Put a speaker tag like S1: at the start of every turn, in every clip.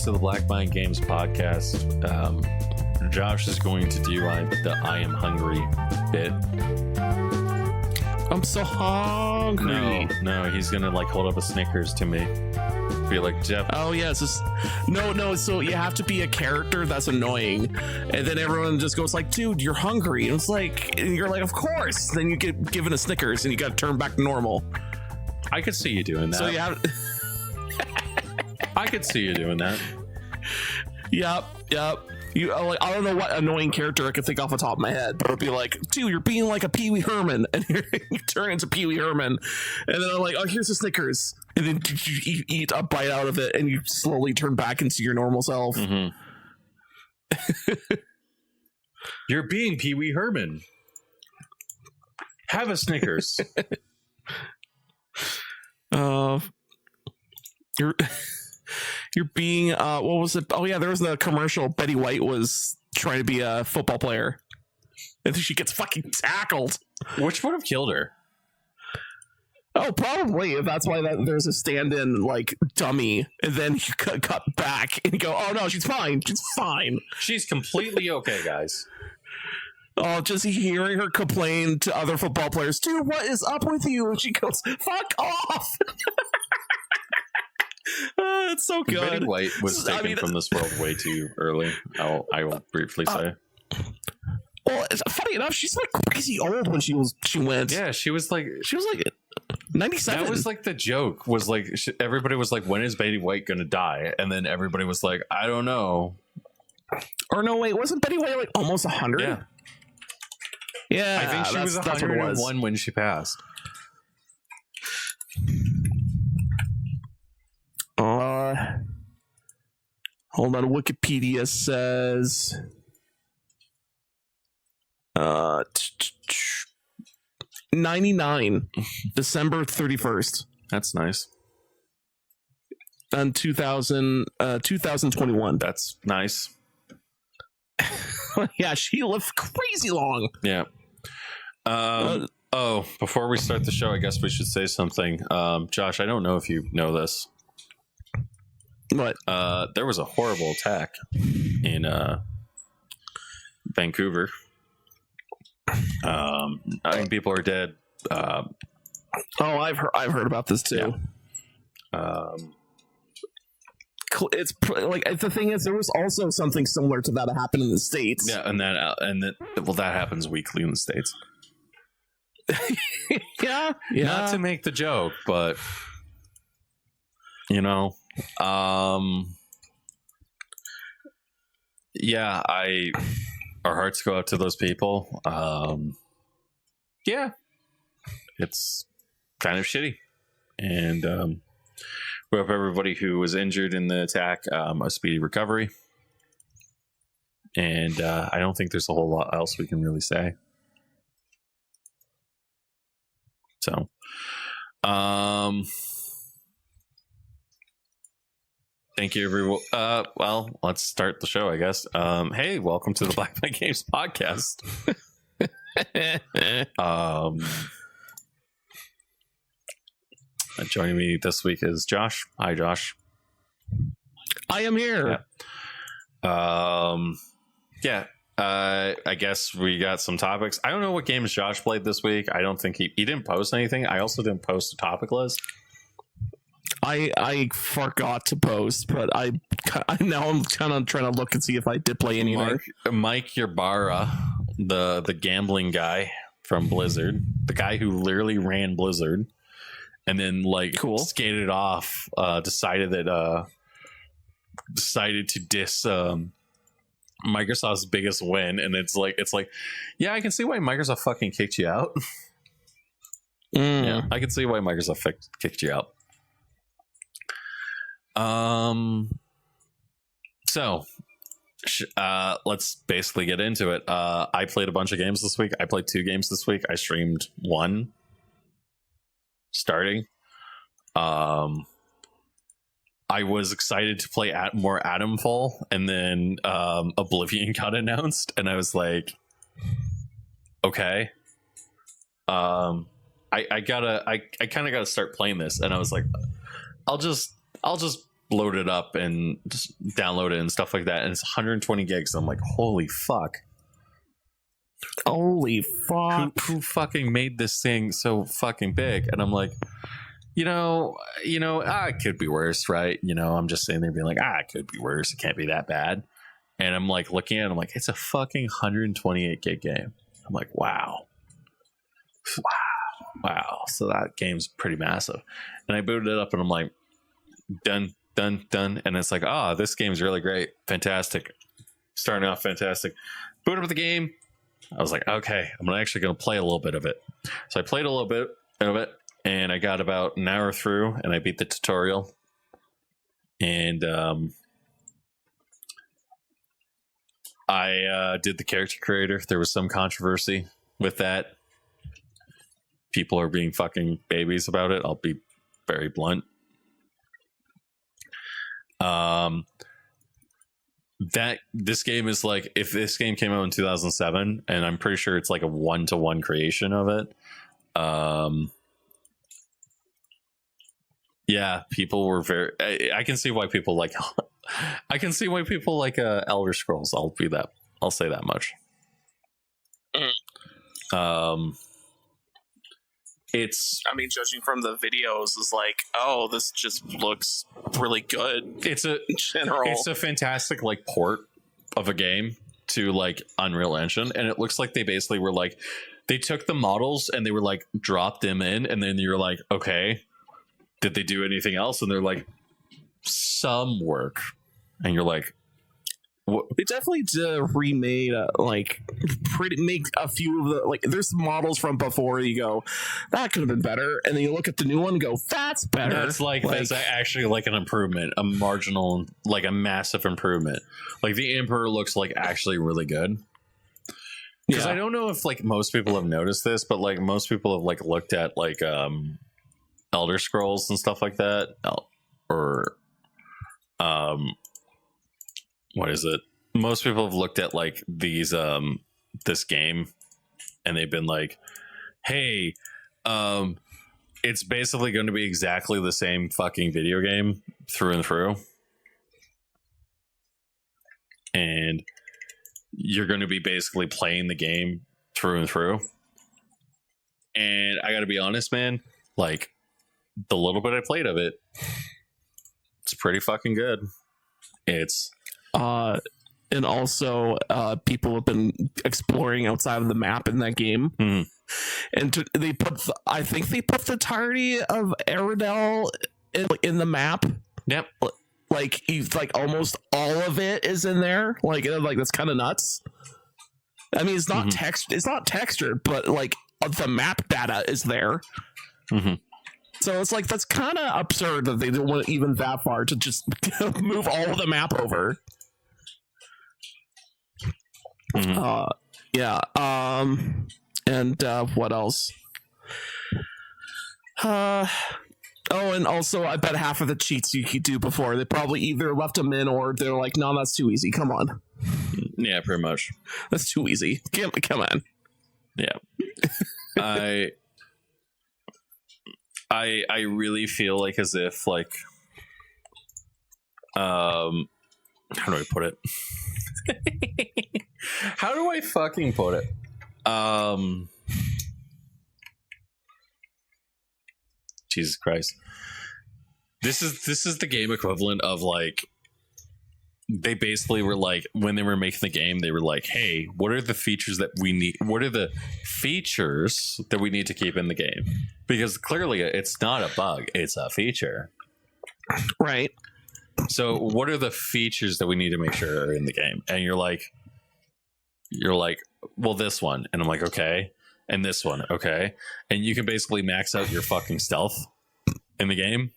S1: to the Black Mind Games podcast. Josh is going to do the I am hungry bit.
S2: I'm so hungry.
S1: No, he's gonna like hold up a Snickers to me. Be like, Jeff.
S2: Oh yeah, it's just no. So you have to be a character that's annoying, and then everyone just goes like, "Dude, you're hungry." And it's like, and you're like, "Of course." Then you get given a Snickers, and you got to turn back to normal.
S1: I could see you doing that.
S2: So you have.
S1: I could see you doing that.
S2: Yep. You like, I don't know what annoying character I could think off the top of my head, but it'd be like, dude, you're being like a Pee Wee Herman, and you turn into Pee Wee Herman, and then I'm like, oh, here's a Snickers, and then you eat a bite out of it, and you slowly turn back into your normal self.
S1: Mm-hmm. You're being Pee Wee Herman. Have a Snickers.
S2: You're being what was it? Oh yeah, there was the commercial. Betty White was trying to be a football player, and then she gets fucking tackled.
S1: Which would have killed her?
S2: Oh, probably. That's why there's a stand-in like dummy, and then you cut back and you go, "Oh no, she's fine. She's fine.
S1: She's completely okay, guys."
S2: Oh, just hearing her complain to other football players, dude, what is up with you? And she goes, "Fuck off." It's so good.
S1: Betty White was taken from this world way too early. I will briefly say.
S2: Well, funny enough, she's like crazy old when she went.
S1: Yeah, she was like
S2: 97.
S1: That was like the joke. Was like everybody was like, "When is Betty White gonna die?" And then everybody was like, "I don't know."
S2: Or no, wait, wasn't Betty White like almost 100?
S1: Yeah.
S2: Yeah,
S1: I think she was 101 when she passed.
S2: Hold on. Wikipedia says 99, December 31st.
S1: That's nice.
S2: And 2021.
S1: That's nice.
S2: Yeah, she lived crazy long.
S1: Yeah. Before we start the show, I guess we should say something. Josh, I don't know if you know this.
S2: What?
S1: There was a horrible attack in Vancouver. I think people are dead.
S2: I've heard about this too.
S1: Yeah.
S2: It's like the thing is, there was also something similar to that happened in the States.
S1: Yeah, that happens weekly in the States.
S2: yeah.
S1: Not to make the joke, but yeah, our hearts go out to those people. Yeah, it's kind of shitty, and we hope everybody who was injured in the attack a speedy recovery. And I don't think there's a whole lot else we can really say. So, thank you, everyone. Well, let's start the show, I guess. Hey, welcome to the Black Mind Games podcast. Joining me this week is Josh. Hi, Josh.
S2: I am here.
S1: Yeah. I guess we got some topics. I don't know what games Josh played this week. I don't think he didn't post anything. I also didn't post a topic list.
S2: I forgot to post, but I'm kind of trying to look and see if I did play anything.
S1: Mike Yarbara, the gambling guy from Blizzard, the guy who literally ran Blizzard, and then skated off. Decided to diss Microsoft's biggest win, and it's like, yeah, I can see why Microsoft fucking kicked you out. Yeah, I can see why Microsoft kicked you out. So let's basically get into it. I played a bunch of games this week. I played 2 games this week. I streamed 1 starting. I was excited to play more Atomfall, and then Oblivion got announced, and I was like, okay. I kind of gotta start playing this, and I was like, I'll just load it up and just download it and stuff like that, and it's 120 gigs. I'm like, holy fuck.
S2: Holy fuck.
S1: Who fucking made this thing so fucking big? And I'm like, it could be worse, right? I'm just sitting there being like, it could be worse. It can't be that bad. And I'm like looking at it, I'm like, it's a fucking 128 gig game. I'm like, wow. So that game's pretty massive. And I booted it up and I'm like, done. And it's like, this game's really great. Fantastic. Starting off fantastic. Boot up the game. I was like, okay, I'm actually going to play a little bit of it. So I played a little bit of it, and I got about an hour through, and I beat the tutorial. And I did the character creator. There was some controversy with that. People are being fucking babies about it. I'll be very blunt. That this game is like, if this game came out in 2007, and I'm pretty sure it's like a 1-to-1 creation of it. Yeah, people were very. I can see why people like. I can see why people like Elder Scrolls. I'll say that much. It's.
S2: I mean, judging from the videos, is like, this just looks really good.
S1: It's a
S2: general.
S1: It's a fantastic like port of a game to like Unreal Engine, and it looks like they basically were like, they took the models and they were like dropped them in, and then you're like, okay, did they do anything else? And they're like, some work, and you're like, what?
S2: They definitely remade make a few of the there's models from before you go, that could have been better, and then you look at the new one and go, that's better.
S1: That's actually like an improvement, a marginal, like a massive improvement. Like the Emperor looks like actually really good. Because I don't know if like most people have noticed this, but like most people have like looked at like Elder Scrolls and stuff like that, or what is it? Most people have looked at like these this game, and they've been like, hey, it's basically going to be exactly the same fucking video game through and through, and you're going to be basically playing the game through and through. And I got to be honest, man, like the little bit I played of it, it's pretty fucking good. It's
S2: and also people have been exploring outside of the map in that game, and I think they put the entirety of Cyrodiil in the map.
S1: Yep.
S2: Like almost all of it is in there. Like that's kind of nuts. I mean, it's not it's not textured, but like the map data is there. So it's like, that's kind of absurd that they don't want even that far to just move all of the map over. And what else? And also I bet half of the cheats you could do before, they probably either left them in or they're like, no, that's too easy. Come on.
S1: Yeah, pretty much.
S2: That's too easy. Come on.
S1: Yeah. I really feel like as if like how do I put it? How do I fucking put it? Jesus Christ. This is the game equivalent of like, they basically were like, when they were making the game, they were like, hey, what are the features that we need? What are the features that we need to keep in the game? Because clearly it's not a bug, it's a feature.
S2: Right.
S1: So what are the features that we need to make sure are in the game? And you're like, well, this one. And I'm like, okay. And this one. Okay. And you can basically max out your fucking stealth in the game.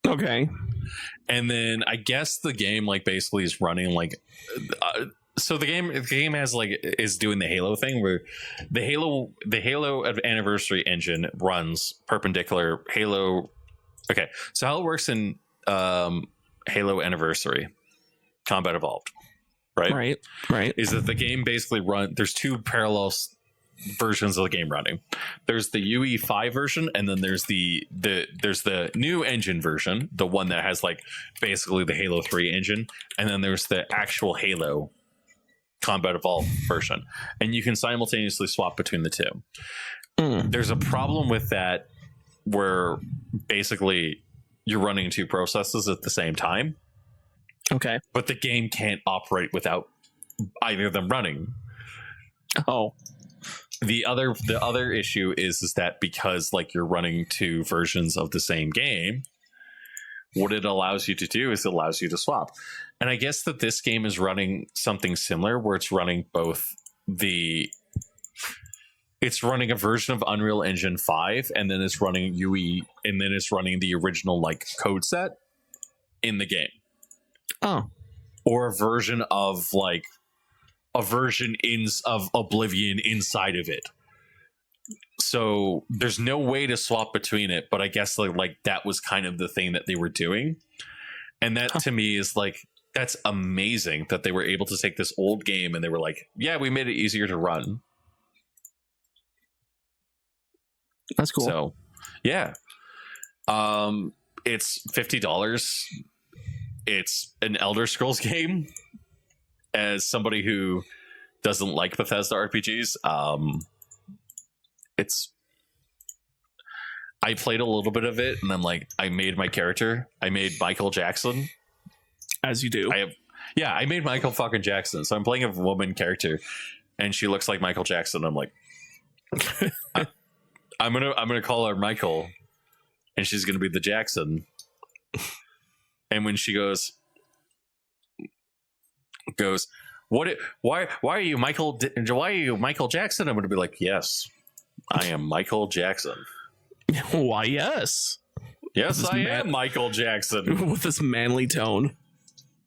S2: Okay.
S1: And then I guess the game like basically is running like so the game has like is doing the Halo thing where the Halo anniversary engine runs perpendicular Halo. Okay, so how it works in Halo Anniversary Combat Evolved, right,
S2: is
S1: that the game basically there's two parallel versions of the game running. There's the UE5 version, and then there's the new engine version, the one that has like basically the Halo 3 engine, and then there's the actual Halo Combat Evolved version, and you can simultaneously swap between the two. There's a problem with that where basically you're running two processes at the same time.
S2: Okay.
S1: But the game can't operate without either of them running.
S2: Oh.
S1: The other issue is that because like you're running two versions of the same game, what it allows you to do is it allows you to swap. And I guess that this game is running something similar where it's running it's running a version of Unreal Engine 5, and then it's running UE, and then it's running the original like code set in the game.
S2: Oh.
S1: Or a version of Oblivion inside of it. So there's no way to swap between it, but I guess like that was kind of the thing that they were doing. And that to me is like, that's amazing that they were able to take this old game and they were like, yeah, we made it easier to run.
S2: That's cool.
S1: So, yeah. It's $50. It's an Elder Scrolls game. As somebody who doesn't like Bethesda RPGs, I played a little bit of it, and I'm like, I made my character. I made Michael Jackson.
S2: As you do.
S1: I made Michael fucking Jackson. So I'm playing a woman character, and she looks like Michael Jackson. I'm like, I'm gonna call her Michael, and she's gonna be the Jackson. And when she goes, why are you Michael? Why are you Michael Jackson? I'm gonna be like, yes, I am Michael Jackson.
S2: Why, yes,
S1: I am Michael Jackson
S2: with this manly tone.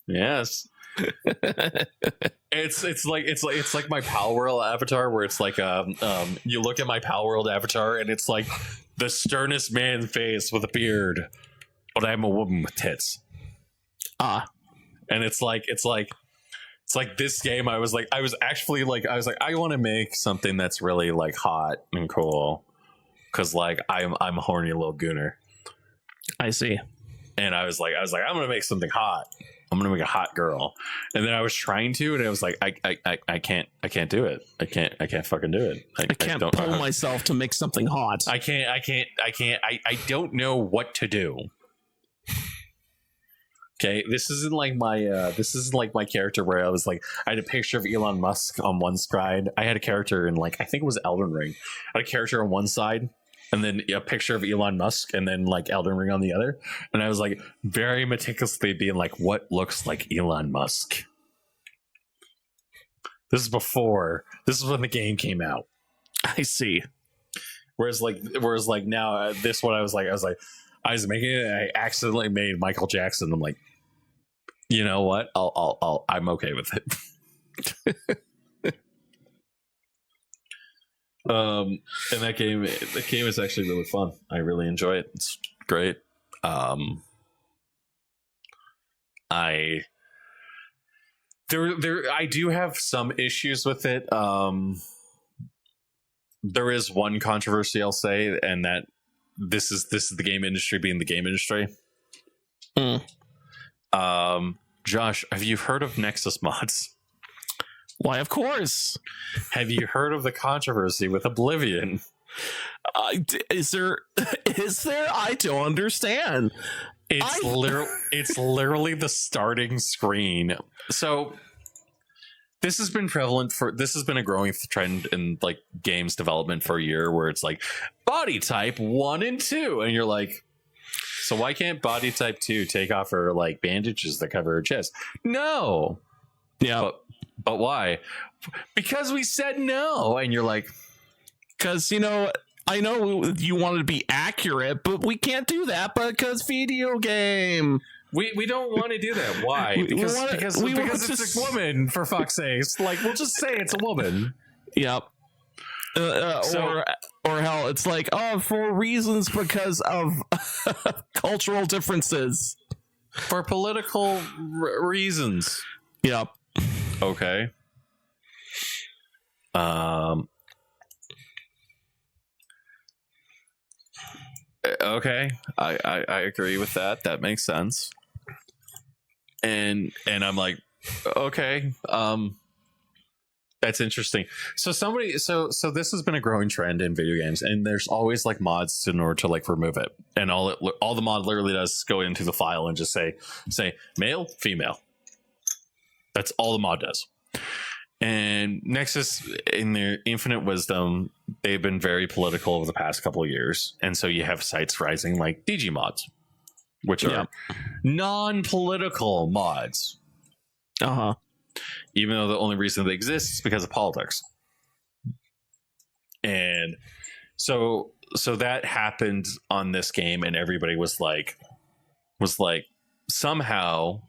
S1: Yes. It's like my Power World avatar, where it's like you look at my Power World avatar and it's like the sternest man face with a beard, but I'm a woman with tits. And it's like this game. I was actually I want to make something that's really like hot and cool, because like I'm a horny little gooner.
S2: I see.
S1: And I was like I'm gonna make something hot. I'm gonna make a hot girl. And then I was trying to, and I was like, I can't do it. I can't fucking do it.
S2: I can't pull myself to make something hot.
S1: I don't know what to do. Okay, this isn't like my character where I was like, I had a picture of Elon Musk on one side. I had a character in like, I think it was Elden Ring. I had a character on one side, and then a picture of Elon Musk, and then like Elden Ring on the other. And I was like very meticulously being like, what looks like Elon Musk? This is when the game came out.
S2: I see.
S1: Whereas now this one I was making it, and I accidentally made Michael Jackson. I'm like, you know what? I'm okay with it. And that game is actually really fun. I really enjoy it. It's great. I do have some issues with it. There is one controversy I'll say, and that this is the game industry being the game industry. Josh, have you heard of Nexus mods?
S2: Why, of course.
S1: Have you heard of the controversy with Oblivion?
S2: Is there? I don't understand.
S1: It's literally the starting screen. So this has been a growing trend in like games development for a year, where it's like body type 1 and 2, and you're like, so why can't body type 2 take off her like bandages that cover her chest? No.
S2: Yeah.
S1: But why? Because we said no. And you're like,
S2: because, I know you wanted to be accurate, but we can't do that because video game.
S1: We don't want to do that. Why? Because it's a woman, for fuck's sake. Like, we'll just say it's a woman.
S2: Yep. Or hell, it's like, for reasons because of cultural differences.
S1: For political reasons.
S2: Yep.
S1: Okay. Okay, I agree with that. That makes sense. And I'm like, okay, that's interesting. So this has been a growing trend in video games, and there's always like mods in order to like remove it. And all the mod literally does is go into the file and just say male, female. That's all the mod does. And Nexus, in their infinite wisdom, they've been very political over the past couple of years. And so you have sites rising like DG mods, which are non-political mods. Even though the only reason they exist is because of politics. And so that happened on this game, and everybody was like somehow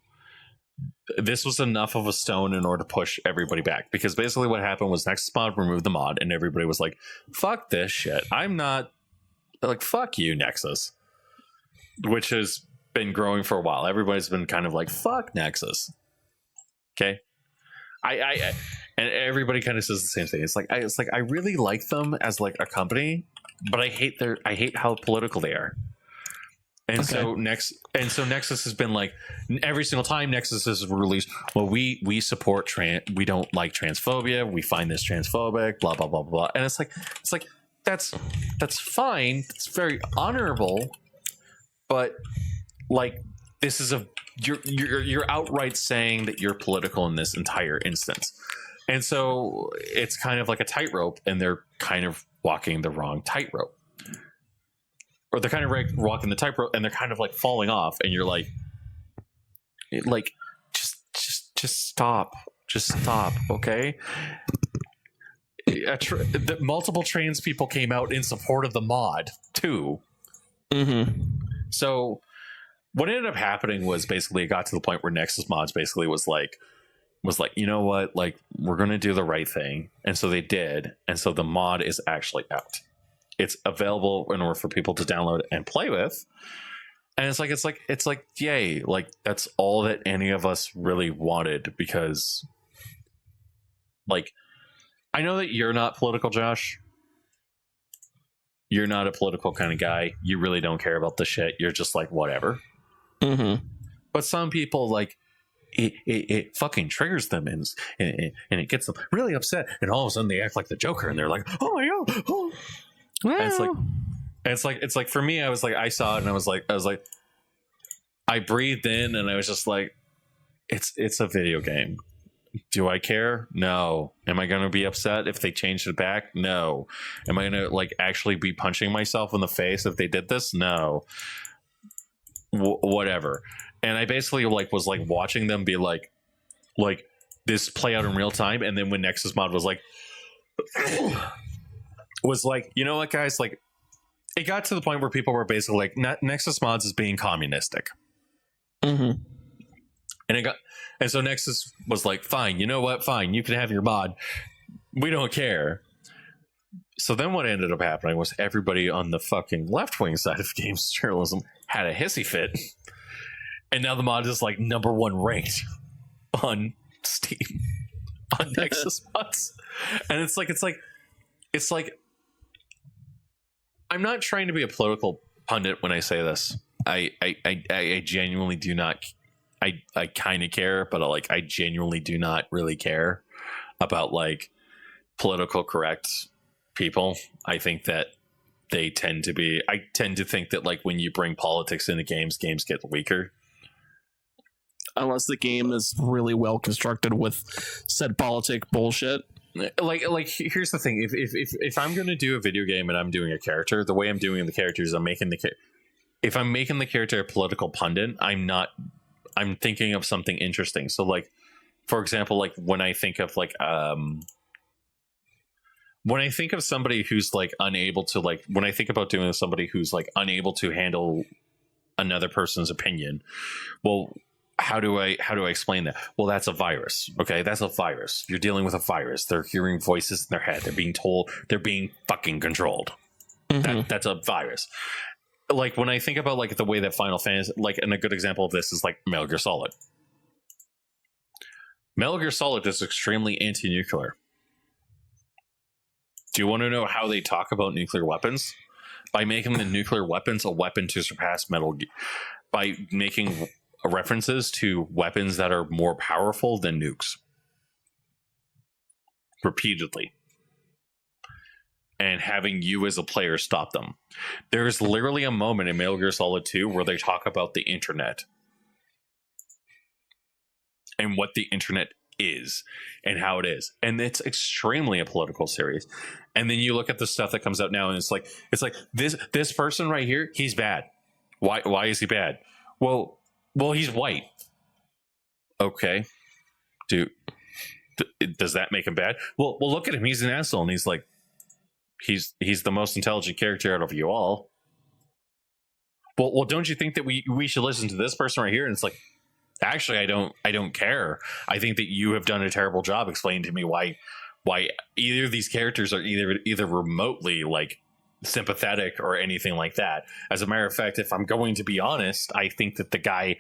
S1: this was enough of a stone in order to push everybody back, because basically what happened was Nexus mod removed the mod, and everybody was like, fuck this shit. I'm not like, fuck you, Nexus, which has been growing for a while. Everybody's been kind of like, fuck Nexus. Okay. I and everybody kind of says the same thing. It's like I really like them as like a company, but I hate how political they are. And so Nexus has been like, every single time Nexus is released, well, we support we don't like transphobia. We find this transphobic, blah blah blah blah. And it's like that's fine. It's very honorable, but like this is you're outright saying that you're political in this entire instance. And so it's kind of like a tightrope, and they're kind of walking the wrong tightrope. Or they're kind of like walking the tightrope, and they're kind of like falling off, and you're like just stop, okay? Multiple trans people came out in support of the mod too. So what ended up happening was basically it got to the point where Nexus mods basically was like, you know what, like, we're gonna do the right thing, and so they did, and so the mod is actually out. It's available in order for people to download and play with. And it's like, yay, like that's all that any of us really wanted, because like, I know that you're not political, Josh. You're not a political kind of guy. You really don't care about the shit. You're just like, whatever. But some people, like, it fucking triggers them, and it gets them really upset, and all of a sudden they act like the Joker, and they're like, oh my god, oh. And it's like for me, I was like, I saw it, and I was like, I breathed in, and I was just like, it's a video game. Do I care? No. Am I going to be upset if they changed it back? No. Am I going to like actually be punching myself in the face if they did this? No. Whatever. And I basically like was like watching them be like this play out in real time, and then when Nexus mod was like, you know what, guys, like, it got to the point where people were basically like, Nexus mods is being communistic. And so Nexus was like, fine, you know what, fine, you can have your mod, we don't care. So then what ended up happening was everybody on the fucking left-wing side of games journalism had a hissy fit, and now the mod is like #1 ranked on Steam on Nexus mods. And it's like I'm not trying to be a political pundit when I say this. I genuinely do not. I kind of care, but I genuinely do not really care about like political correct people. I think that they tend to be. I tend to think that like when you bring politics into games get weaker.
S2: Unless the game is really well constructed with said politic bullshit.
S1: Like here's the thing: if I'm going to do a video game and I'm doing a character, the way I'm doing the character is if I'm making the character a political pundit, I'm thinking of something interesting. So like, for example, like when I think of somebody who's like unable to like, when I think about doing somebody who's like unable to handle another person's opinion, well, how do I explain that? Well, that's a virus. Okay, that's a virus. You're dealing with a virus. They're hearing voices in their head. They're being told. They're being fucking controlled. That's a virus. Like when I think about like the way that Final Fantasy, like, and a good example of this is like Metal Gear Solid. Metal Gear Solid is extremely anti-nuclear. Do you want to know how they talk about nuclear weapons? by making the nuclear weapons a weapon to surpass by making references to weapons that are more powerful than nukes repeatedly, and having you as a player stop them. There's literally a moment in Metal Gear Solid 2 where they talk about the internet and what the internet is and how it is, and it's extremely a political series. And then you look at the stuff that comes out now, and it's like this person right here, he's bad. Why is he bad? Well, he's white. Okay, does that make him bad? Well, look at him. He's an asshole, and he's like, he's the most intelligent character out of you all. Well, don't you think that we should listen to this person right here? And it's like, actually, I don't care. I think that you have done a terrible job explaining to me why either of these characters are either remotely like sympathetic or anything like that. As a matter of fact, if I'm going to be honest, I think the guy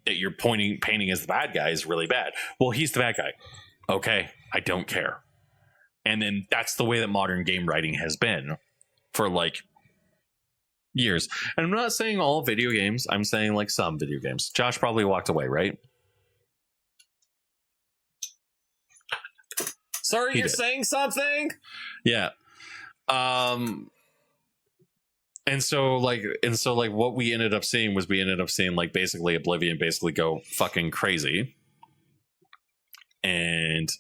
S1: that you're painting as the bad guy is really bad. Well, he's the bad guy. Okay, I don't care. And then that's the way that modern game writing has been for like years. And I'm not saying all video games, I'm saying like some video games. Josh probably walked away, right?
S2: Sorry, you're saying something?
S1: Yeah. And so what we ended up seeing like basically Oblivion basically go fucking crazy. And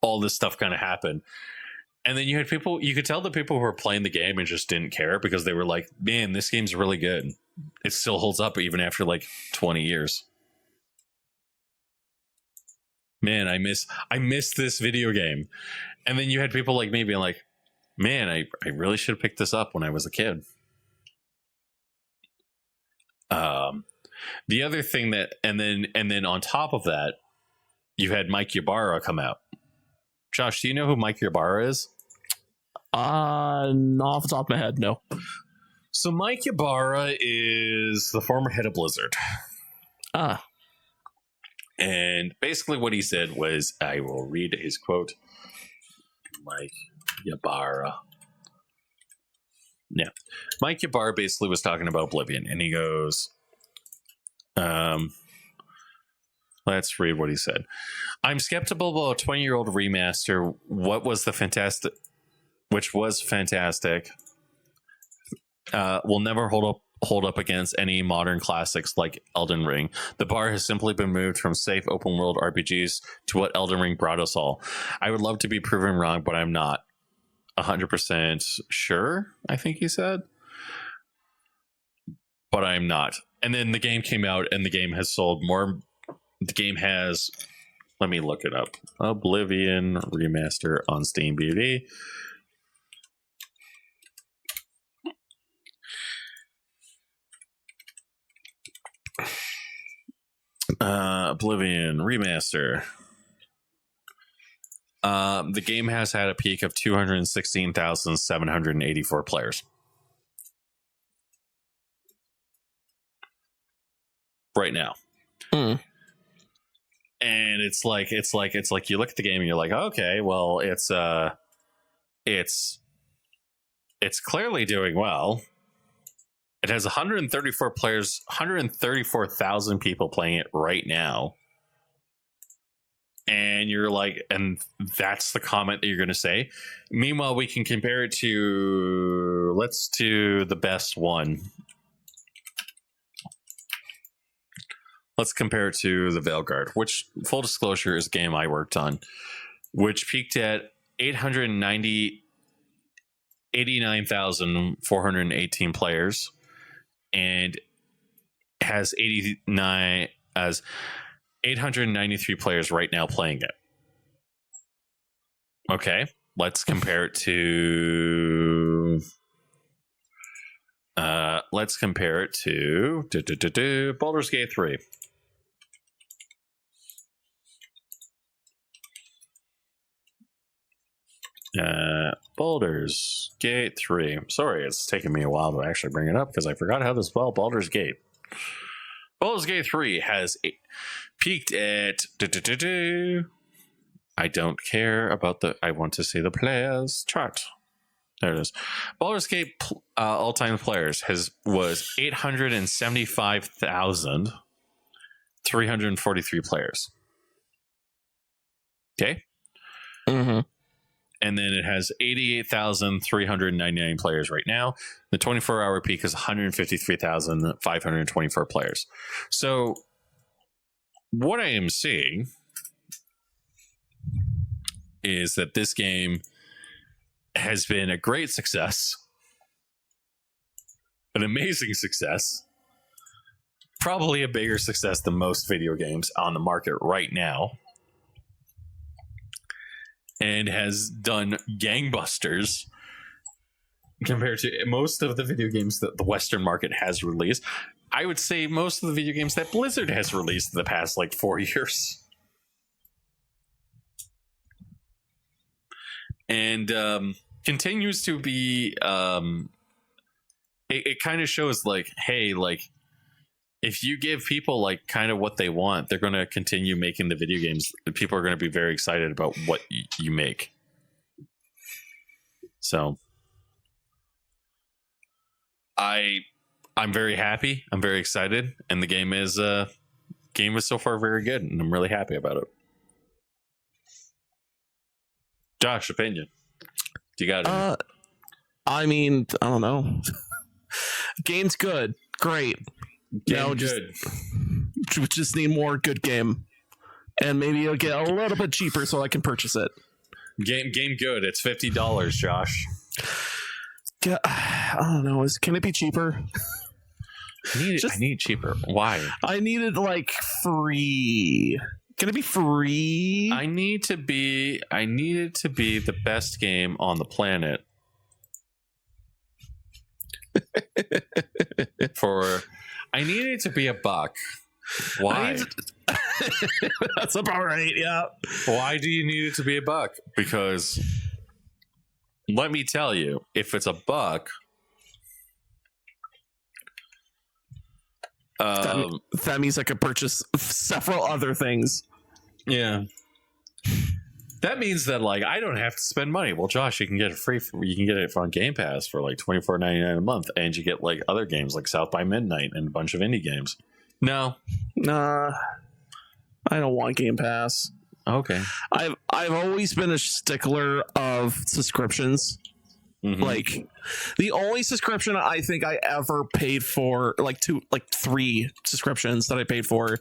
S1: all this stuff kind of happened. And then you had people, you could tell the people who were playing the game and just didn't care because they were like, man, this game's really good. It still holds up even after like 20 years. Man, I miss this video game. And then you had people like me being like, man, I really should have picked this up when I was a kid. The other thing that, and then on top of that, you had Mike Ybarra come out. Josh, do you know who Mike Ybarra is?
S2: Not off the top of my head, no.
S1: So Mike Ybarra is the former head of Blizzard. And basically what he said was, I will read his quote. Mike Ybarra. Yeah. Mike Ybarra basically was talking about Oblivion, and he goes, let's read what he said. I'm skeptical about a 20-year-old remaster, which was fantastic, will never hold up against any modern classics like Elden Ring. The bar has simply been moved from safe open world RPGs to what Elden Ring brought us all. I would love to be proven wrong, but I'm not 100% sure, I think he said. But I'm not. And then the game came out, and the game has sold more. The game has, let me look it up. Oblivion Remaster on Steam BD. Oblivion Remaster. The game has had a peak of 216,784 players. Right now.
S2: Mm.
S1: And it's like you look at the game and you're like, okay, well, it's clearly doing well. It has 134 players, 134,000 people playing it right now. And you're like, and that's the comment that you're going to say. Meanwhile, we can compare it to, let's do the best one. Let's compare it to the Veilguard, which, full disclosure, is a game I worked on, which peaked at 89,418 players and has 893 players right now playing it. Okay, let's compare it to Baldur's Gate 3. Baldur's Gate 3. Sorry, it's taking me a while to actually bring it up because I forgot how to spell Baldur's Gate. Baldur's Gate 3 has peaked at I don't care about I want to see the players chart. There it is. Baldur's Gate all-time players was 875,343 players. Okay.
S2: Mm-hmm.
S1: And then it has 88,399 players right now. The 24-hour peak is 153,524 players. So what I am seeing is that this game has been a great success, an amazing success, probably a bigger success than most video games on the market right now, and has done gangbusters compared to most of the video games that the Western market has released. I would say most of the video games that Blizzard has released in the past 4 years. And continues to be it kind of shows hey, if you give people kind of what they want, they're going to continue making the video games. People are going to be very excited about what you make. So I'm very happy, I'm very excited, and the game is so far very good, and I'm really happy about it. Josh, opinion. Do you got it?
S2: I mean, I don't know. Game's good. Great.
S1: Game good.
S2: Just need more good game. And maybe it'll get a little bit cheaper so I can purchase it.
S1: Game good. It's $50, Josh.
S2: I don't know. Can it be cheaper?
S1: I need cheaper. Why?
S2: I need it free. Can it be free?
S1: I need it to be the best game on the planet. I need it to be $1. Why?
S2: That's about right. Yeah.
S1: Why do you need it to be $1? Because let me tell you, if it's $1,
S2: that means I could purchase several other things.
S1: Yeah. That means that I don't have to spend money. Well, Josh, you can get it free. You can get it on Game Pass for $24.99 a month, and you get other games like South by Midnight and a bunch of indie games. No,
S2: nah, I don't want Game Pass.
S1: Okay.
S2: I've always been a stickler of subscriptions. Mm-hmm. The only subscription I think I ever paid for, three subscriptions that I paid for.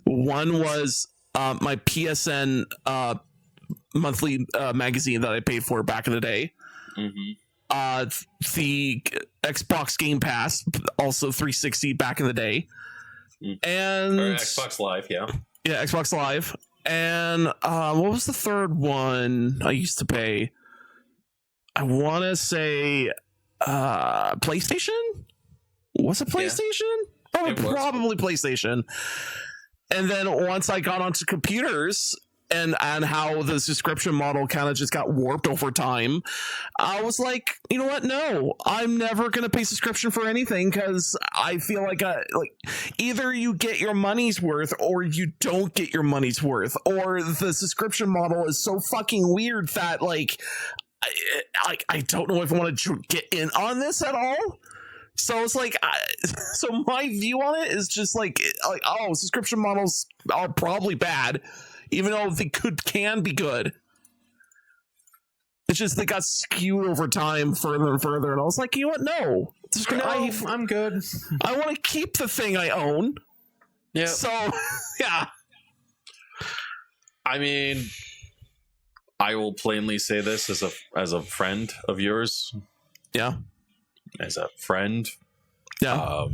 S2: One was my PSN monthly magazine that I paid for back in the day. Mm-hmm. The Xbox Game Pass, also 360 back in the day. And
S1: or Xbox Live, yeah,
S2: Xbox Live. And what was the third one I used to pay? I want to say PlayStation. Was it PlayStation? Yeah. Oh, probably PlayStation. And then once I got onto computers and how the subscription model kind of just got warped over time, I was like, you know what? No, I'm never going to pay subscription for anything, because I feel like either you get your money's worth or you don't get your money's worth, or the subscription model is so fucking weird that I don't know if I want to get in on this at all. So it's so my view on it is just subscription models are probably bad, even though they can be good. It's just they got skewed over time further and further, and I was like, you know what? No,
S1: I'm good.
S2: I want to keep the thing I own.
S1: Yeah.
S2: So yeah.
S1: I mean, I will plainly say this as a friend of yours.
S2: Yeah.
S1: As a friend.
S2: Yeah.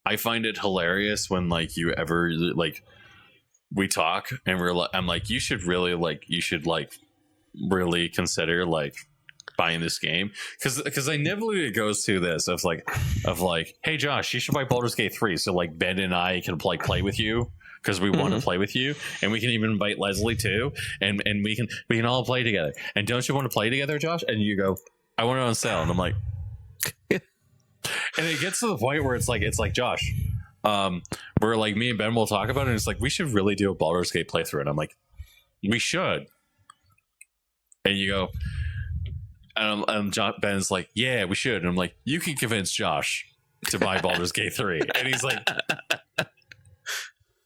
S1: I find it hilarious when you ever we talk and I'm like, you should really really consider buying this game, because I inevitably goes to this of hey Josh, you should buy Baldur's Gate 3 so Ben and I can play with you, because we want to play with you, and we can even invite Leslie too, and we can all play together. And don't you want to play together, Josh? And you go, I want it on sale. And I'm like, and it gets to the point where it's like Josh, where me and Ben will talk about it, and it's we should really do a Baldur's Gate playthrough, and I'm like, we should. And you go, and Ben's like, yeah, we should. And I'm like, you can convince Josh to buy Baldur's Gate 3. And he's like,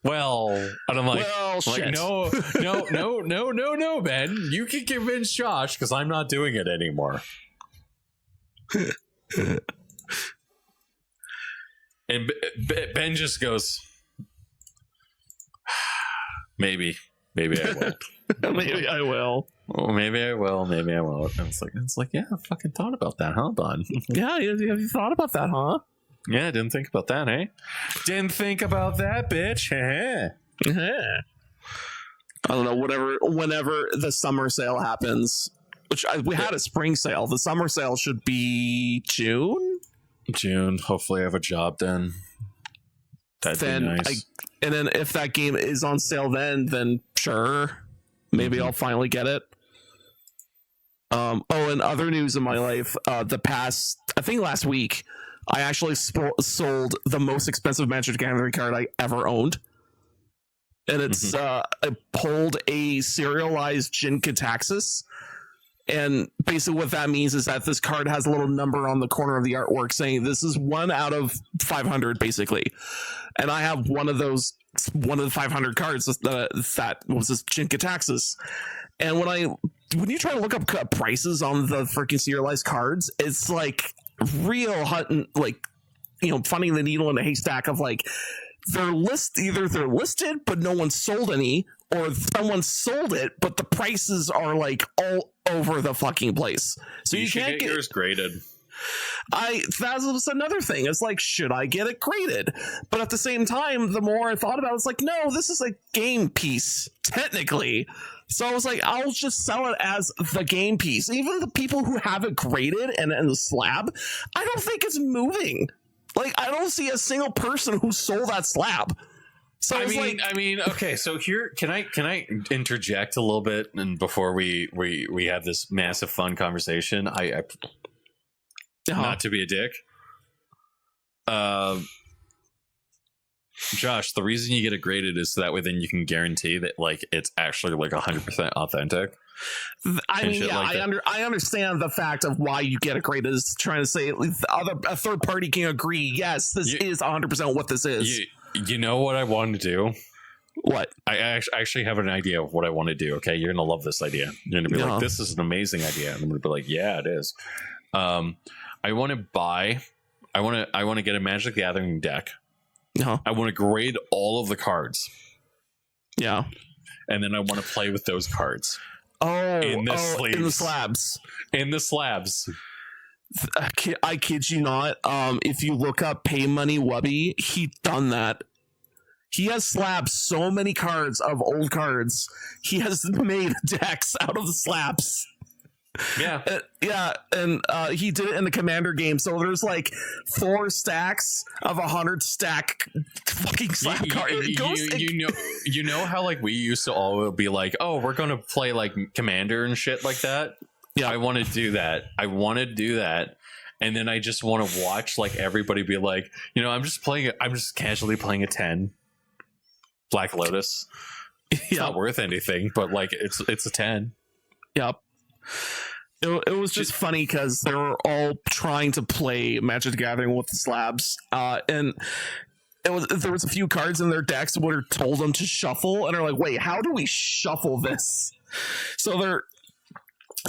S1: well, and I'm like, no, Ben, you can convince Josh because I'm not doing it anymore. And Ben just goes, maybe I won't.
S2: Maybe I will.
S1: Oh, maybe I will. Maybe I won't. And it's like, yeah, I fucking thought about that, huh, Don?
S2: Yeah, have you thought about that, huh?
S1: Yeah, I didn't think about that, eh? Didn't think about that, bitch. I
S2: don't know. Whenever the summer sale happens, which we had a spring sale. The summer sale should be June.
S1: Hopefully, I have a job then. That'd be nice.
S2: And then if that game is on sale, then sure, maybe I'll finally get it. And other news in my life, I think last week, I actually sold the most expensive Magic the Gathering card I ever owned. And it's I pulled a serialized Jin Kataxis. And basically what that means is that this card has a little number on the corner of the artwork saying this is 1 out of 500, basically. And I have one of the 500 cards that was this Jin Kataxis. And when you try to look up prices on the freaking serialized cards, it's like real hunting, like, finding the needle in a haystack of like, either they're listed but no one sold any, or someone sold it but the prices are like all over the fucking place. So you can't get
S1: yours graded.
S2: That was another thing. It's like, should I get it graded? But at the same time, the more I thought about it, it's like, no, this is a game piece, technically. So I was like, I'll just sell it as the game piece. Even the people who have it graded and the slab, I don't think it's moving. Like, I don't see a single person who sold that slab. So I mean,
S1: okay. So here, can I interject a little bit, and before we have this massive fun conversation, not to be a dick, Josh, the reason you get it graded is so that way then you can guarantee that like it's actually like 100% authentic.
S2: I mean, yeah, I understand the fact of why you get it graded is trying to say a third party can agree. Yes, this is 100% what this is.
S1: You know what I want to do?
S2: What?
S1: I actually have an idea of what I want to do. Okay, you're gonna love this idea. You're gonna be like, "This is an amazing idea." And I'm gonna be like, "Yeah, it is." I want to get a Magic the Gathering deck. I want to grade all of the cards.
S2: Yeah,
S1: and then I want to play with those cards.
S2: In the slabs.
S1: In the slabs.
S2: I kid you not. If you look up Pay Money Wubby, he done that. He has slabbed so many cards of old cards. He has made decks out of the slabs.
S1: Yeah.
S2: And he did it in the Commander game. So there's like 4 stacks of 100 stack fucking slab cards.
S1: You know how like we used to all be like, oh, we're gonna play like Commander and shit like that. Yeah, I want to do that. And then I just want to watch like everybody be like, I'm just casually playing a 10 Black Lotus. It's not worth anything, but like it's a 10.
S2: Yep. It was just funny because they were all trying to play Magic the Gathering with the slabs, and there was a few cards in their decks where told them to shuffle, and they're like, "Wait, how do we shuffle this?" So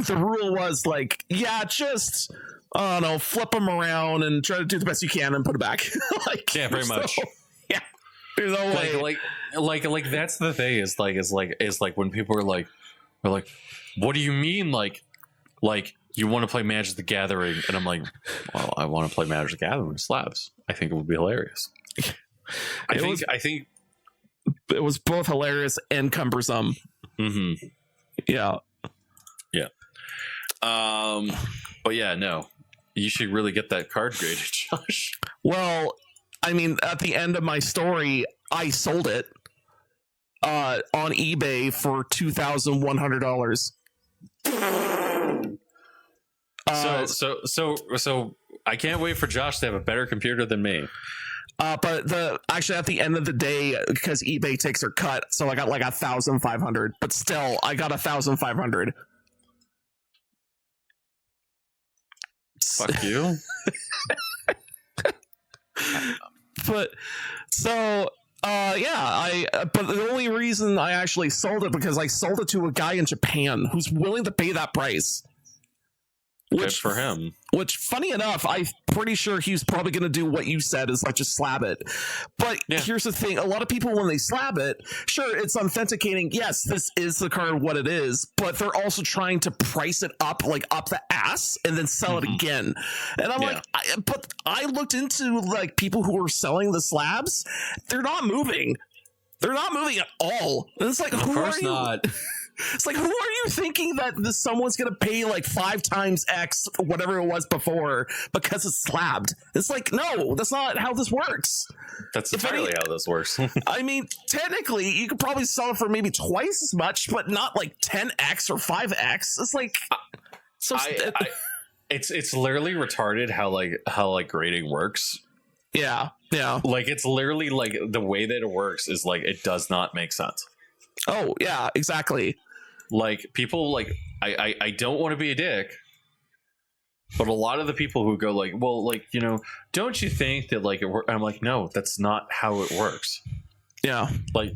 S2: the rule was like, just I don't know, flip them around and try to do the best you can and put it back.
S1: Pretty much.
S2: Yeah, there's no way.
S1: Like that's the thing is like when people are like, what do you mean like you want to play Magic the Gathering? And I'm like, well, I want to play Magic the Gathering with slabs. I think it would be hilarious. I think
S2: it was both hilarious and cumbersome.
S1: Mm-hmm.
S2: Yeah.
S1: But yeah, no, you should really get that card graded, Josh.
S2: Well, I mean, at the end of my story, I sold it on eBay for $2,100.
S1: So I can't wait for Josh to have a better computer than me.
S2: But actually at the end of the day, because eBay takes their cut, so I got like 1,500. But still, I got 1,500.
S1: Fuck you.
S2: But so but the only reason I actually sold it because I sold it to a guy in Japan who's willing to pay that price.
S1: Good for him.
S2: Which, funny enough, I'm pretty sure he's probably going to do what you said, is like just slab it. But here's the thing: a lot of people, when they slab it, sure, it's authenticating. Yes, this is the card, what it is, but they're also trying to price it up, like up the ass, and then sell it again. And I'm like, but I looked into like people who are selling the slabs; they're not moving. They're not moving at all. And it's like, who are you? Not. It's like, who are you thinking that someone's going to pay like 5 times X, whatever it was before, because it's slabbed? It's like, no, that's not how this works.
S1: That's entirely how this works.
S2: I mean, technically, you could probably sell it for maybe twice as much, but not like 10X or 5X. It's like,
S1: it's literally retarded how grading works.
S2: Yeah.
S1: Like, it's literally like the way that it works is like it does not make sense.
S2: Oh yeah, exactly.
S1: Like, people, like, I don't want to be a dick, but a lot of the people who go like, well, like, you know, don't you think that like it works? I'm like, no, that's not how it works.
S2: Yeah. Like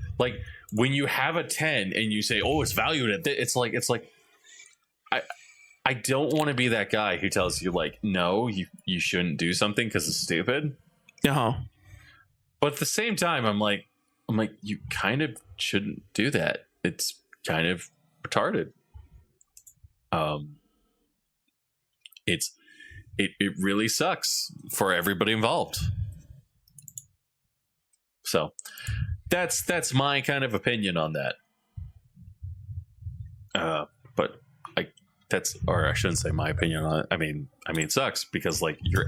S1: when you have a 10 and you say, oh, it's valued at it's like I don't want to be that guy who tells you like, no, you shouldn't do something because it's stupid. But at the same time, I'm like, you kind of shouldn't do that. It's kind of retarded. It really sucks for everybody involved. So that's my kind of opinion on that. But I shouldn't say my opinion on it. I mean, it sucks because like you're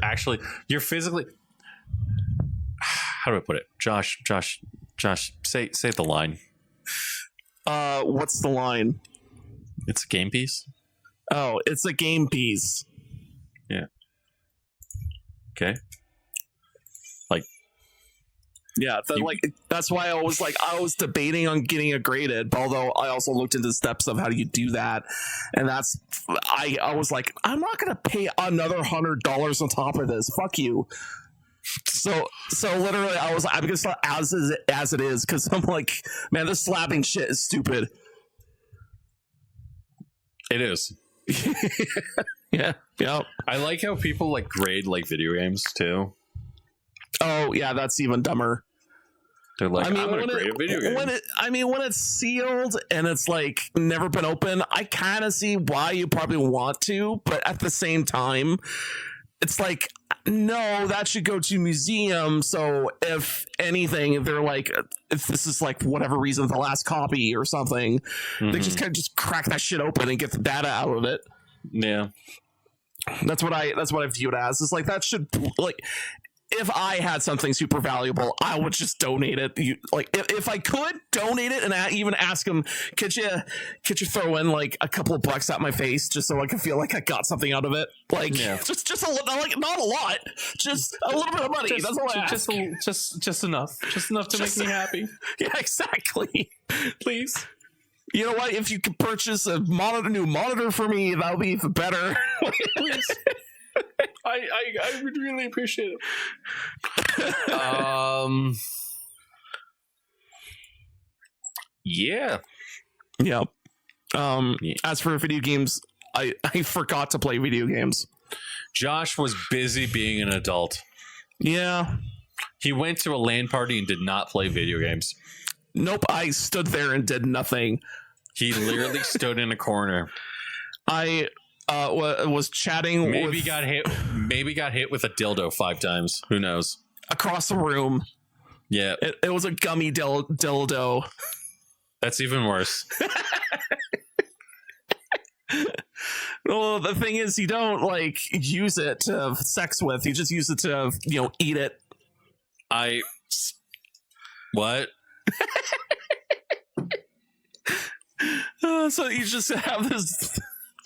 S1: physically. How do I put it? Josh, say the line.
S2: What's the line?
S1: It's a game piece.
S2: Oh, it's a game piece.
S1: Yeah. Okay. Like.
S2: Yeah, that's why I was debating on getting it graded. Although I also looked into the steps of how do you do that, and I was like, I'm not gonna pay another $100 on top of this. Fuck you. So literally, I'm gonna start as it is because I'm like, man, this slabbing shit is stupid.
S1: It is.
S2: Yeah.
S1: I like how people like grade like video games too.
S2: Oh yeah, that's even dumber.
S1: They're like, I'm gonna grade a video game.
S2: When it's sealed and it's like never been open, I kind of see why you probably want to, but at the same time, it's like, no, that should go to museum. So if anything, they're like, if this is like whatever reason the last copy or something, they just kind of just crack that shit open and get the data out of it.
S1: Yeah,
S2: that's what I view it as. It's like that should like. If I had something super valuable, I would just donate it. If I could donate it and even ask them, could you throw in like a couple of bucks at my face just so I can feel like I got something out of it? Like just a little, like not a lot, just a little bit of money. That's all I ask.
S1: Just enough to make me happy.
S2: Yeah, exactly. Please. You know what? If you could purchase a new monitor for me, that would be even better.
S1: Please. I would really appreciate it. Yeah.
S2: As for video games, I forgot to play video games.
S1: Josh was busy being an adult.
S2: Yeah.
S1: He went to a LAN party and did not play video games.
S2: Nope, I stood there and did nothing.
S1: He literally stood in a corner.
S2: I was chatting.
S1: Maybe got hit with a dildo 5 times. Who knows?
S2: Across the room.
S1: Yeah,
S2: it was a gummy dildo.
S1: That's even worse.
S2: Well, the thing is, you don't like use it to have sex with. You just use it to eat it.
S1: What?
S2: So you just have this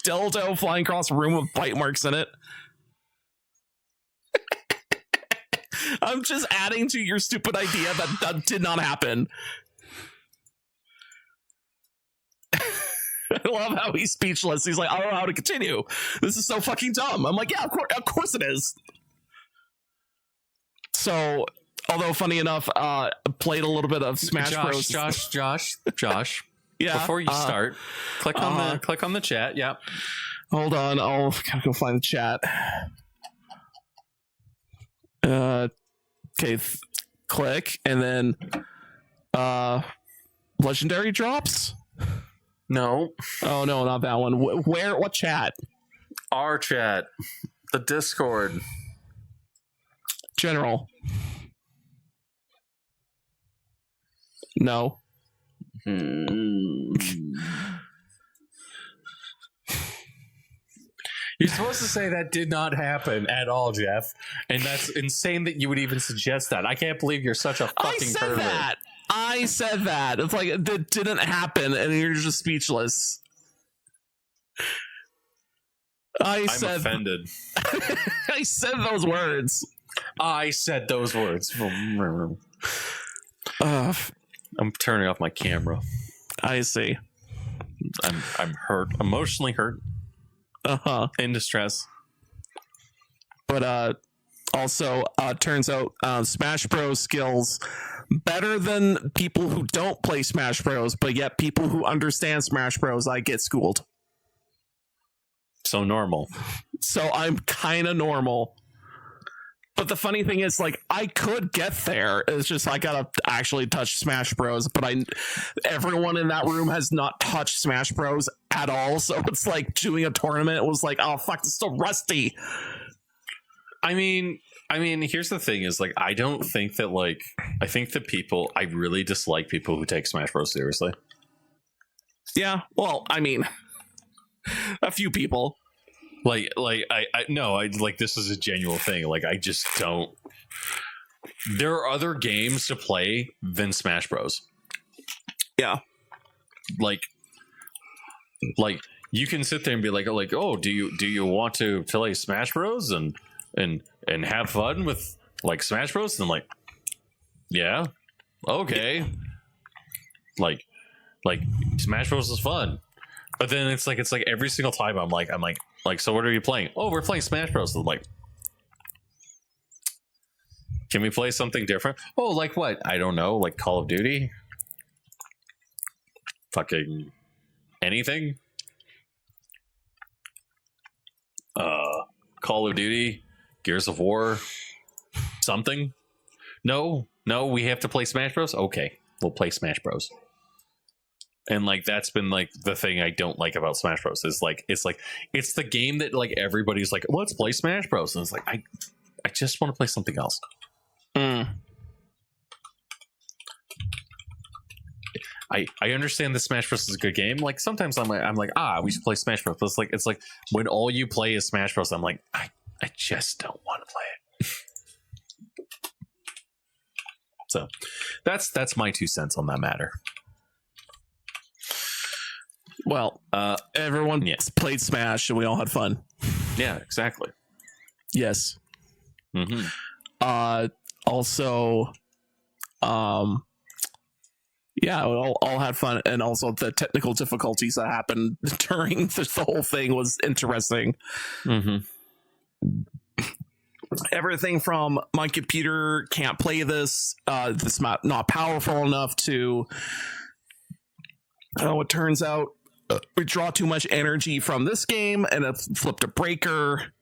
S2: dildo flying across the room with bite marks in it. I'm just adding to your stupid idea that did not happen. I love how he's speechless. He's like, I don't know how to continue. This is so fucking dumb. I'm like, yeah, of course it is. So, although funny enough, played a little bit of Smash Bros.
S1: Josh. Yeah. Before you start, click on the chat. Yeah.
S2: Hold on, I'll gotta go find the chat. Okay, click, and then legendary drops.
S1: No.
S2: Oh no, not that one. Where? What chat?
S1: Our chat, the Discord.
S2: General. No.
S1: You're supposed to say that did not happen at all, Jeff. And that's insane that you would even suggest that. I can't believe you're such a fucking pervert.
S2: I said that. It's like, it didn't happen, and you're just speechless. I'm
S1: offended.
S2: I said those words.
S1: I said those words. I'm turning off my camera.
S2: I see.
S1: I'm hurt. Emotionally hurt. In distress.
S2: But also turns out Smash Bros skills better than people who don't play Smash Bros, but yet people who understand Smash Bros, I get schooled.
S1: So normal. So
S2: I'm kind of normal. But the funny thing is, like, I could get there. It's just I gotta actually touch Smash Bros. But everyone in that room has not touched Smash Bros. At all. So it's like doing a tournament. It was like, oh fuck, it's so rusty.
S1: I mean, here's the thing: is like, I don't think that I think that I really dislike people who take Smash Bros. Seriously.
S2: Yeah. Well, I mean, a few people.
S1: I this is a genuine thing. Like, I just don't. There are other games to play than Smash Bros.
S2: Yeah.
S1: Like you can sit there and be like, oh, do you want to play Smash Bros. and have fun with like Smash Bros. And I'm like, yeah, okay. Like Smash Bros. Is fun. But then it's like every single time I'm like, so what are you playing? Oh, we're playing Smash Bros. I'm like, can we play something different? Oh, like what? I don't know, like Call of Duty? Fucking anything? Call of Duty? Gears of War? Something? No, we have to play Smash Bros? Okay, we'll play Smash Bros. And like that's been like the thing I don't like about Smash Bros. Is like it's the game that like everybody's like, let's play Smash Bros. And it's like I just want to play something else. I understand that Smash Bros. Is a good game. Like sometimes I'm like we should play Smash Bros. But it's like when all you play is Smash Bros. I'm like I just don't want to play it. So that's my 2 cents on that matter.
S2: Well, everyone played Smash and we all had fun.
S1: Yeah, exactly.
S2: Yes.
S1: Mm-hmm.
S2: Also, yeah, we all had fun, and also the technical difficulties that happened during the whole thing was interesting.
S1: Mm-hmm.
S2: Everything from my computer can't play this, this not powerful enough to, it turns out we draw too much energy from this game and it flipped a breaker.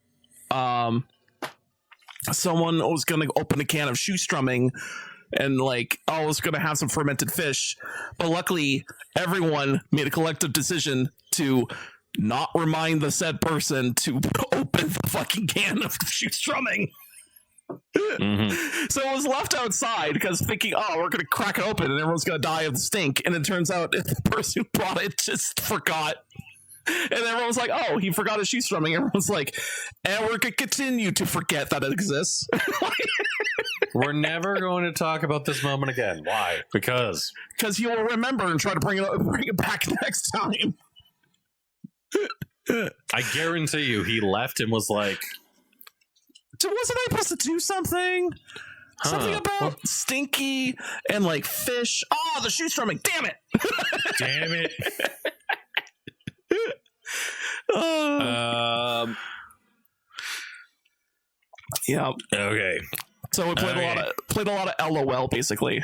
S2: Someone was going to open a can of shoe strumming and like, I was going to have some fermented fish, but luckily everyone made a collective decision to not remind the said person to open the fucking can of shoe strumming.
S1: Mm-hmm.
S2: So it was left outside because thinking, oh, we're gonna crack it open and everyone's gonna die of the stink, and it turns out the person who brought it just forgot, and everyone was like, oh, he forgot his shoe strumming. Everyone's like, and we're gonna continue to forget that it exists.
S1: We're never going to talk about this moment again. Why? Because
S2: you will remember and try to bring it back next time.
S1: I guarantee you he left and was like,
S2: wasn't I supposed to do something? Something about stinky and like fish. Oh, the shoe strumming. Damn it.
S1: Damn it.
S2: Yeah.
S1: Okay.
S2: So we played a lot of LOL basically,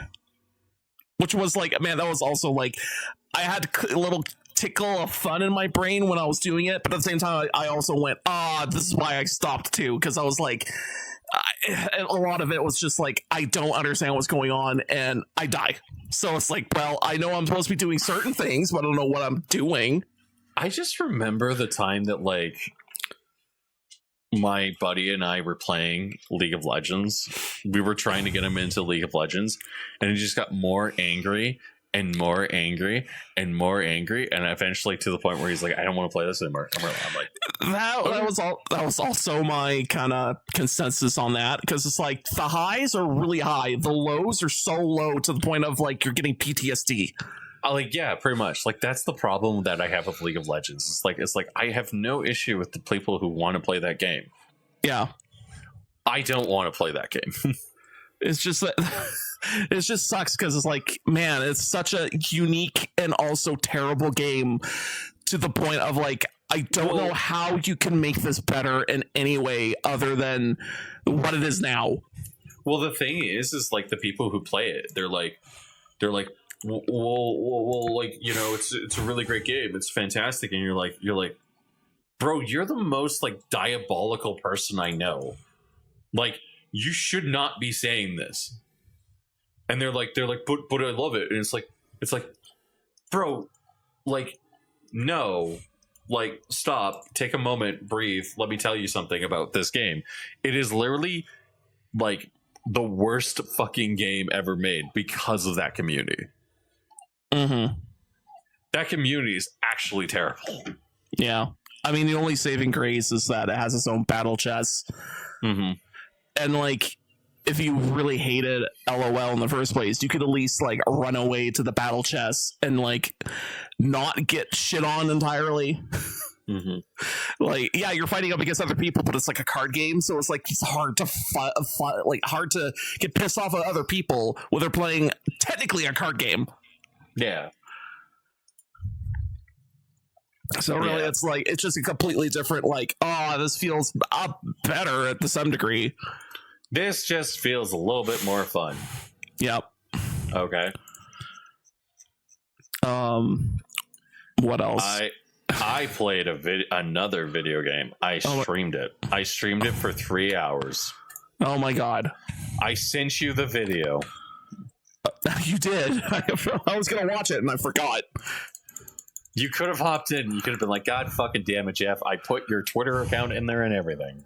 S2: which was like, man, that was also like, I had a little tickle of fun in my brain when I was doing it, but at the same time, I also went, this is why I stopped too, because I was like, a lot of it was just like, I don't understand what's going on, and I die. So it's like, well, I know I'm supposed to be doing certain things, but I don't know what I'm doing.
S1: I just remember the time that like my buddy and I were playing League of Legends. We were trying to get him into League of Legends, and he just got more angry and more angry and more angry, and eventually to the point where he's like, I don't want to play this anymore. I'm like,
S2: that was also my kind of consensus on that, because it's like the highs are really high, the lows are so low to the point of like you're getting PTSD.
S1: Like, yeah, pretty much. Like, that's the problem that I have with League of Legends. It's like I have no issue with the people who want to play that game.
S2: Yeah,
S1: I don't want to play that game.
S2: It's just that it just sucks, because it's like, man, it's such a unique and also terrible game, to the point of like, I don't know how you can make this better in any way other than what it is now.
S1: Well, the thing is like the people who play it, they're like, well, like, you know, it's a really great game. It's fantastic, and you're like, bro, you're the most like diabolical person I know. Like, you should not be saying this. And they're like, but I love it. And it's like, bro, like, no, like, stop, take a moment, breathe. Let me tell you something about this game. It is literally like the worst fucking game ever made because of that community.
S2: Mm-hmm.
S1: That community is actually terrible.
S2: Yeah. I mean, the only saving grace is that it has its own battle chess.
S1: Mm-hmm.
S2: And like, if you really hated LOL in the first place, you could at least like run away to the battle chess and like not get shit on entirely.
S1: Mm-hmm.
S2: Like, yeah, you're fighting up against other people, but it's like a card game, so it's like it's hard to hard to get pissed off at other people when they're playing technically a card game.
S1: Yeah.
S2: So really, it's like, it's just a completely different, like, this feels better to some degree.
S1: This just feels a little bit more fun.
S2: Yep.
S1: Okay.
S2: What else?
S1: I played another video game. I streamed it. I streamed it for 3 hours.
S2: Oh my god.
S1: I sent you the video.
S2: You did. I was gonna watch it and I forgot.
S1: You could have hopped in. You could have been like, God fucking damn it, Jeff. I put your Twitter account in there and everything.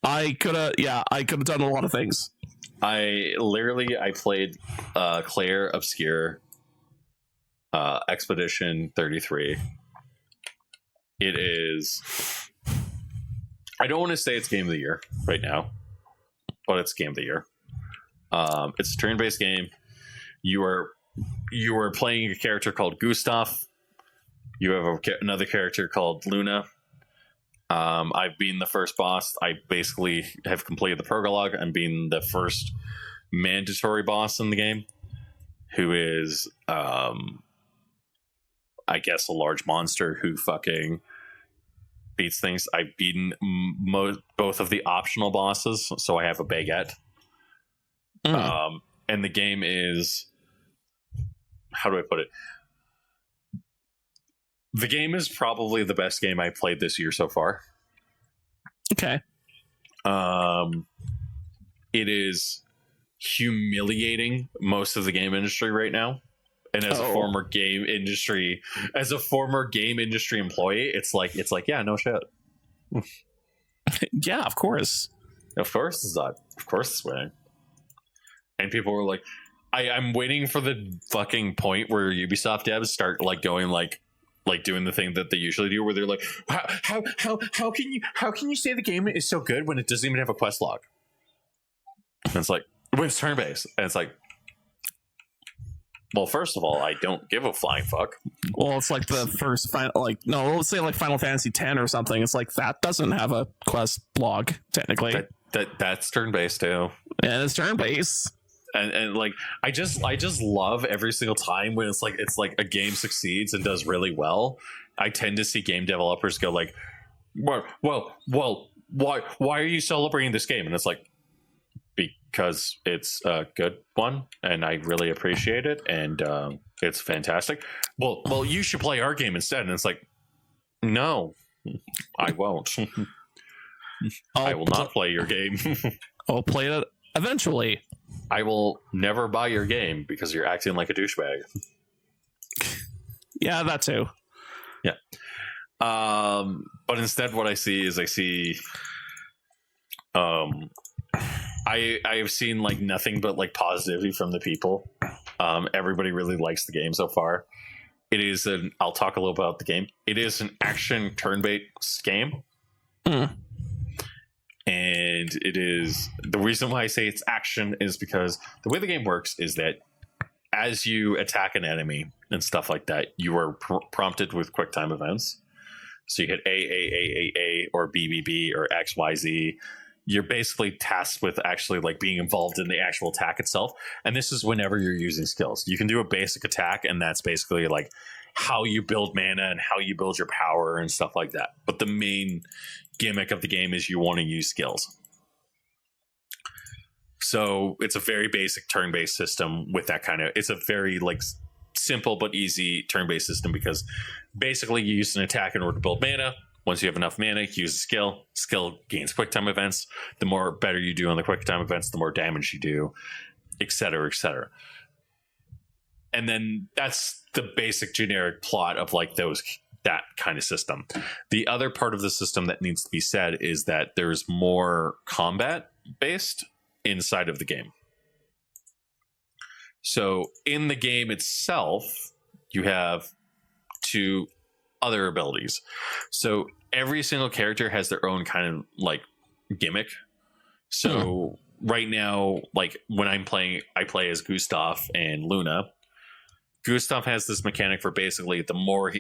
S2: I could have done a lot of things.
S1: I played Claire Obscure Expedition 33. It is, I don't want to say it's game of the year right now, but it's game of the year. It's a turn-based game. You are playing a character called Gustav. You have another character called Luna. I've been the first boss. I basically have completed the prologue. I'm being the first mandatory boss in the game, who is, I guess, a large monster who fucking beats things. I've beaten both of the optional bosses, so I have a baguette. And the game is, how do I put it? The game is probably the best game I played this year so far.
S2: Okay.
S1: It is humiliating most of the game industry right now. And as a former game industry employee, it's like, yeah, no shit.
S2: Yeah, of course.
S1: Of course it's winning. And people were like, I'm waiting for the fucking point where Ubisoft devs start like going like doing the thing that they usually do, where they're like, how can you say the game is so good when it doesn't even have a quest log? And it's like, when it's turn based, and it's like, well, first of all, I don't give a flying fuck.
S2: Well, it's like the first let's say like Final Fantasy X or something. It's like, that doesn't have a quest log technically.
S1: That's turn based too.
S2: Yeah, it's turn based.
S1: And like, I just love every single time when it's like a game succeeds and does really well. I tend to see game developers go like, well, why are you celebrating this game? And it's like, because it's a good one and I really appreciate it, and it's fantastic. Well, you should play our game instead. And it's like, no, I won't. I will not play your game.
S2: I'll play it eventually.
S1: I will never buy your game because you're acting like a douchebag.
S2: Yeah, that too.
S1: Yeah. But instead what I see I've seen like nothing but like positivity from the people. Everybody really likes the game so far. I'll talk a little about the game. It is an action turn-based game. And it is, the reason why I say it's action is because the way the game works is that as you attack an enemy and stuff like that, you are prompted with quick time events. So you hit A, or B, or X, Y, Z. You're basically tasked with actually like being involved in the actual attack itself. And this is whenever you're using skills. You can do a basic attack, and that's basically like how you build mana and how you build your power and stuff like that. But the main gimmick of the game is you want to use skills. So it's a very basic turn-based system with that kind of, it's a very like simple but easy turn-based system, because basically you use an attack in order to build mana. Once you have enough mana, you use a skill. Skill gains quick time events. The more better you do on the quick time events, the more damage you do, etc., etc. And then that's the basic generic plot of like that kind of system. The other part of the system that needs to be said is that there's more combat based inside of the game. So in the game itself, you have two other abilities. So every single character has their own kind of like gimmick. So right now, like when I'm playing, I play as Gustav and Luna. Gustav has this mechanic for basically the more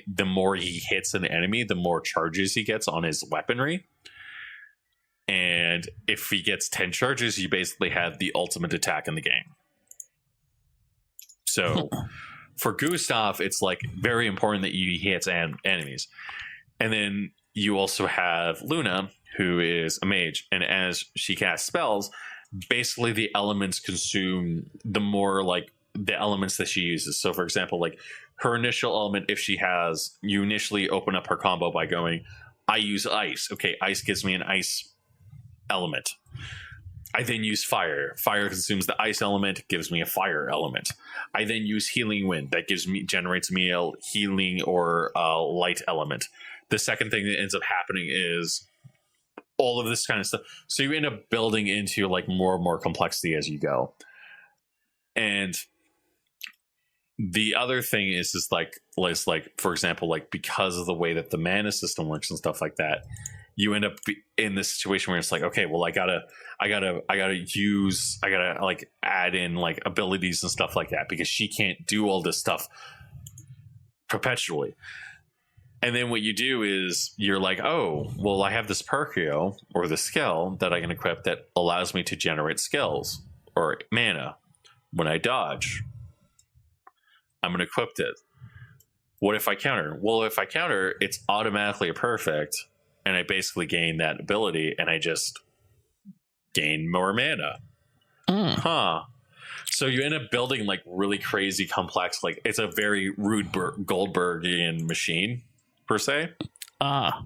S1: he hits an enemy, the more charges he gets on his weaponry. And if he gets 10 charges, you basically have the ultimate attack in the game. So for Gustav, it's like very important that he hits enemies. And then you also have Luna, who is a mage. And as she casts spells, basically the elements consume the more like the elements that she uses. So for example, like her initial element, if she has, you initially open up her combo by going, I use ice. Okay, ice gives me an ice element. I then use fire. Fire consumes the ice element, gives me a fire element. I then use healing wind. That generates me a healing or light element. The second thing that ends up happening is all of this kind of stuff. So you end up building into like more and more complexity as you go. And the other thing is like for example, like because of the way that the mana system works and stuff like that, you end up in this situation where it's like, okay, well, I gotta like add in like abilities and stuff like that, because she can't do all this stuff perpetually. And then what you do is you're like, oh, well, I have this perkio or the skill that I can equip that allows me to generate skills or mana when I dodge. I'm going to equip it. What if I counter? Well, if I counter, it's automatically a perfect, and I basically gain that ability, and I just gain more mana. So you end up building like really crazy complex, like it's a very Rube Goldbergian machine per se. And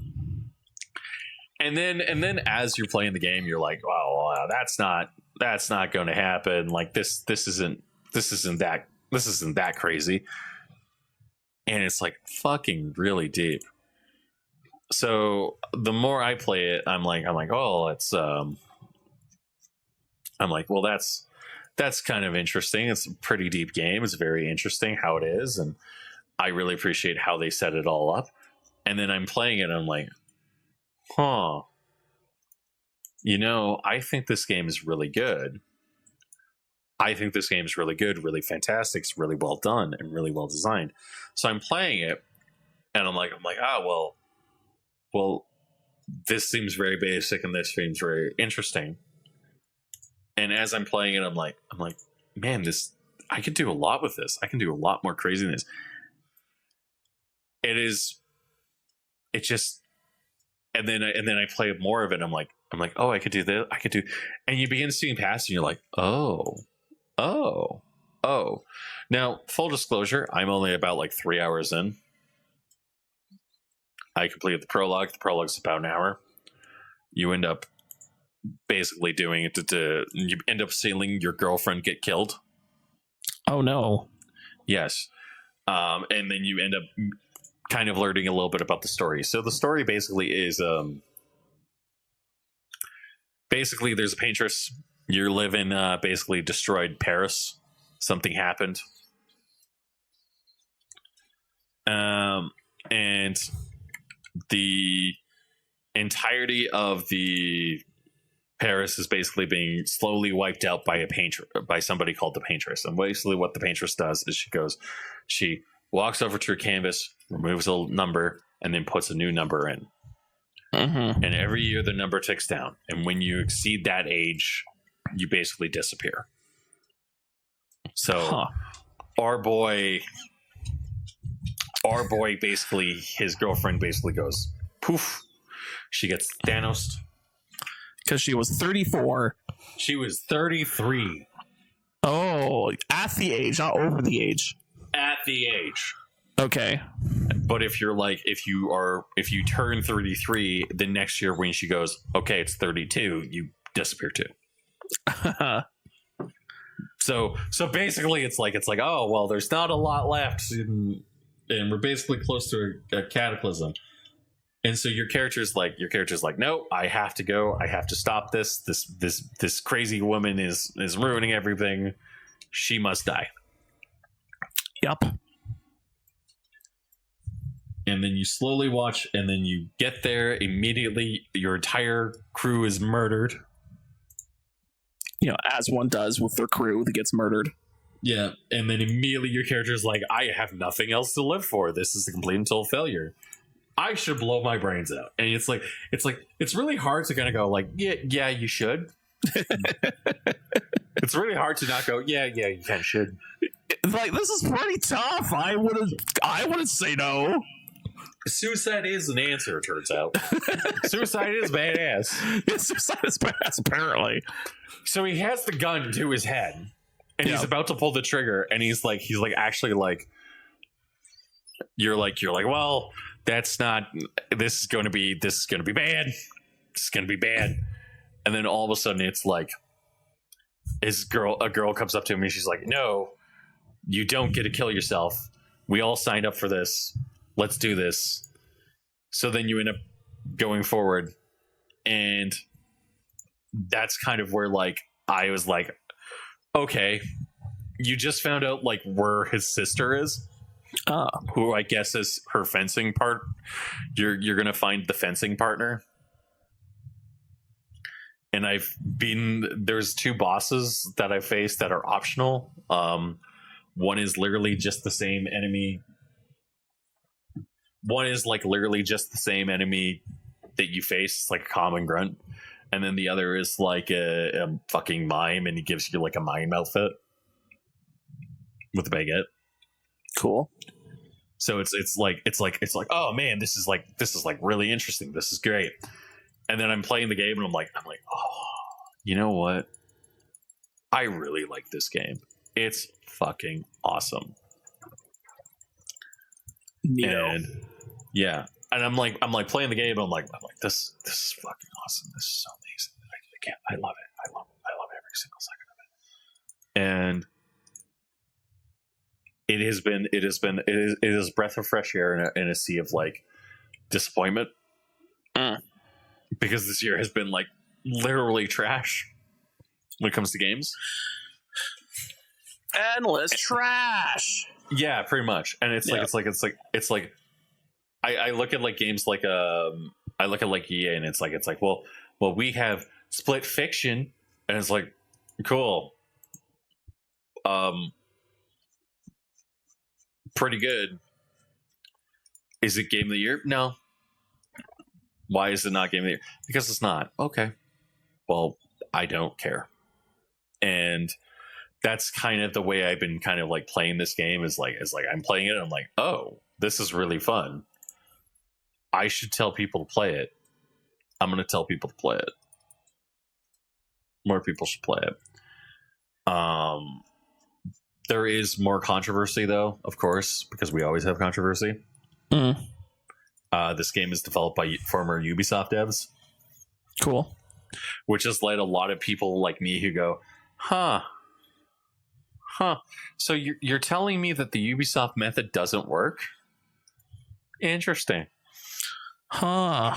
S1: then as you're playing the game, you're like, well, that's not going to happen. Like this isn't that crazy. And it's like fucking really deep. So the more I play it, I'm like, oh, it's I'm like, well, that's kind of interesting. It's a pretty deep game. It's very interesting how it is, and I really appreciate how they set it all up. And then I'm playing it, and I'm like, I think this game is really good. I think this game is really good, really fantastic. It's really well done and really well designed. So I'm playing it, and I'm like, well, this seems very basic, and this seems very interesting. And as I'm playing it, I'm like, man, I could do a lot with this. I can do a lot more craziness. It and then I play more of it. And I'm like, oh, I could do this. I could do, and you begin seeing past, and you're like, oh. Now, full disclosure, I'm only about like 3 hours in. I completed the prologue. The prologue's about an hour. You end up basically doing it you end up seeing your girlfriend get killed.
S2: Oh no.
S1: Yes. And then you end up kind of learning a little bit about the story. So the story basically is basically there's a paintress. You live in basically destroyed Paris. Something happened. And the entirety of the Paris is basically being slowly wiped out by somebody called the paintress. And basically what the paintress does is she walks over to a canvas, removes a number, and then puts a new number in. Mm-hmm. And every year the number ticks down. And when you exceed that age, you basically disappear. So our boy basically, his girlfriend basically goes poof. She gets Thanos.
S2: Because she was 34.
S1: She was 33.
S2: Oh, at the age, not over the age.
S1: At the age.
S2: Okay.
S1: But if you turn 33, the next year when she goes, okay, it's 32, you disappear too. So basically it's like, oh, well, there's not a lot left, and we're basically close to a cataclysm. And so your character's like, no, I have to go. I have to stop this. This crazy woman is ruining everything. She must die.
S2: Yep.
S1: And then you slowly watch, and then you get there immediately. Your entire crew is murdered.
S2: As one does with their crew that gets murdered.
S1: Yeah. And then immediately your character's like, I have nothing else to live for. This is a complete and total failure. I should blow my brains out. And it's really hard to kind of go like, yeah, you should. It's really hard to not go, yeah, you kind of should.
S2: Like, this is pretty tough. I wouldn't say no.
S1: Suicide is an answer, it turns out. Suicide is badass.
S2: Yeah, suicide is badass, apparently.
S1: So he has the gun to his head, and he's about to pull the trigger, and he's like, actually like, you're like, well, that's not. This is going to be bad. This is going to be bad. And then all of a sudden, it's like, a girl comes up to him, and she's like, no, you don't get to kill yourself. We all signed up for this. Let's do this. So then you end up going forward, and that's kind of where like I was like, okay, you just found out like where his sister is, who I guess is her fencing part. You're gonna find the fencing partner, and there's two bosses that I faced that are optional. One is literally just the same enemy. One is like literally just the same enemy that you face, like a common grunt. And then the other is like a fucking mime, and he gives you like a mime outfit with a baguette.
S2: Cool.
S1: So it's like, oh man, this is like really interesting. This is great. And then I'm playing the game, and I'm like, oh, you know what? I really like this game. It's fucking awesome. And yeah, and I'm like playing the game, and I'm like this is fucking awesome. This is so amazing. I love it. I love every single second of it. And it is a breath of fresh air in a sea of like disappointment, because this year has been like literally trash when it comes to games.
S2: Endless trash.
S1: Yeah, pretty much. And it's like I look at like games like I look at like EA, and it's like well we have Split Fiction, and it's like cool, pretty good. Is it game of the year? No. Why is it not game of the year? Because it's not. Okay. Well, I don't care. And that's kind of the way I've been kind of like playing this game is like I'm playing it, and I'm like, oh, this is really fun. I should tell people to play it. I'm going to tell people to play it. More people should play it. There is more controversy, though, of course, because we always have controversy. This game is developed by former Ubisoft devs.
S2: Cool.
S1: Which has led a lot of people like me who go, huh. So you're telling me that the Ubisoft method doesn't work? Interesting. A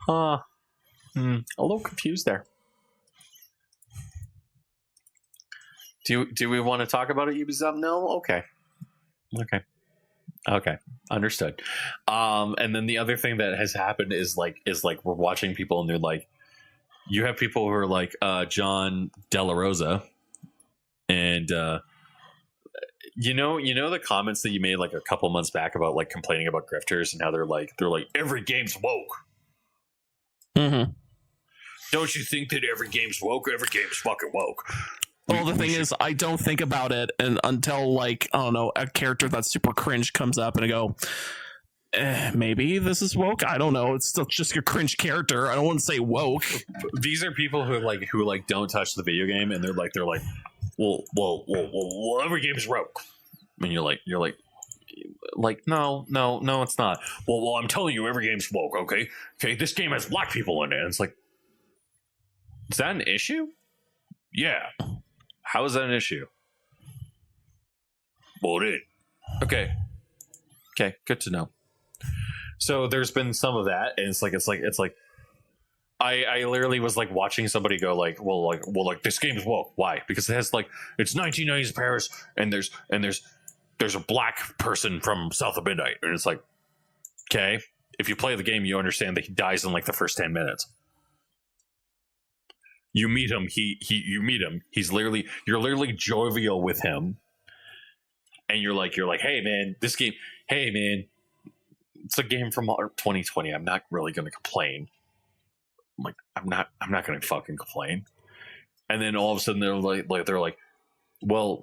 S1: little confused there. Do we want to talk about it, Ubisoft? No? Okay. Understood. And then the other thing that has happened is like we're watching people and they're like, you have people who are like John De La Rosa, and you know the comments that you made like a couple months back about like complaining about grifters and how they're like every game's woke.
S2: Mm-hmm.
S1: Don't you think that every game's woke? Every game's fucking woke.
S2: Well, the thing is, I don't think about it and until like, I don't know, a character that's super cringe comes up and I go, maybe this is woke. I don't know. It's still just a cringe character. I don't want to say woke.
S1: These are people who don't touch the video game, and they're like, well, every game is woke. And you're like, no, it's not. Well, I'm telling you, every game's woke. Okay, this game has black people in it. And it's like, is that an issue? Yeah. How is that an issue? Well, it is. Okay, good to know. So there's been some of that, and it's like I literally was like watching somebody go like, well, this game is woke. Why? Because it has like, it's 1990s Paris, and there's a black person from South of Midnight, and it's like, okay, if you play the game, you understand that he dies in like the first 10 minutes. You meet him. You meet him. You're literally jovial with him, and you're like, hey man, this game. Hey man, it's a game from 2020. I'm not really going to complain. I'm like, I'm not going to fucking complain. And then all of a sudden they're like, well,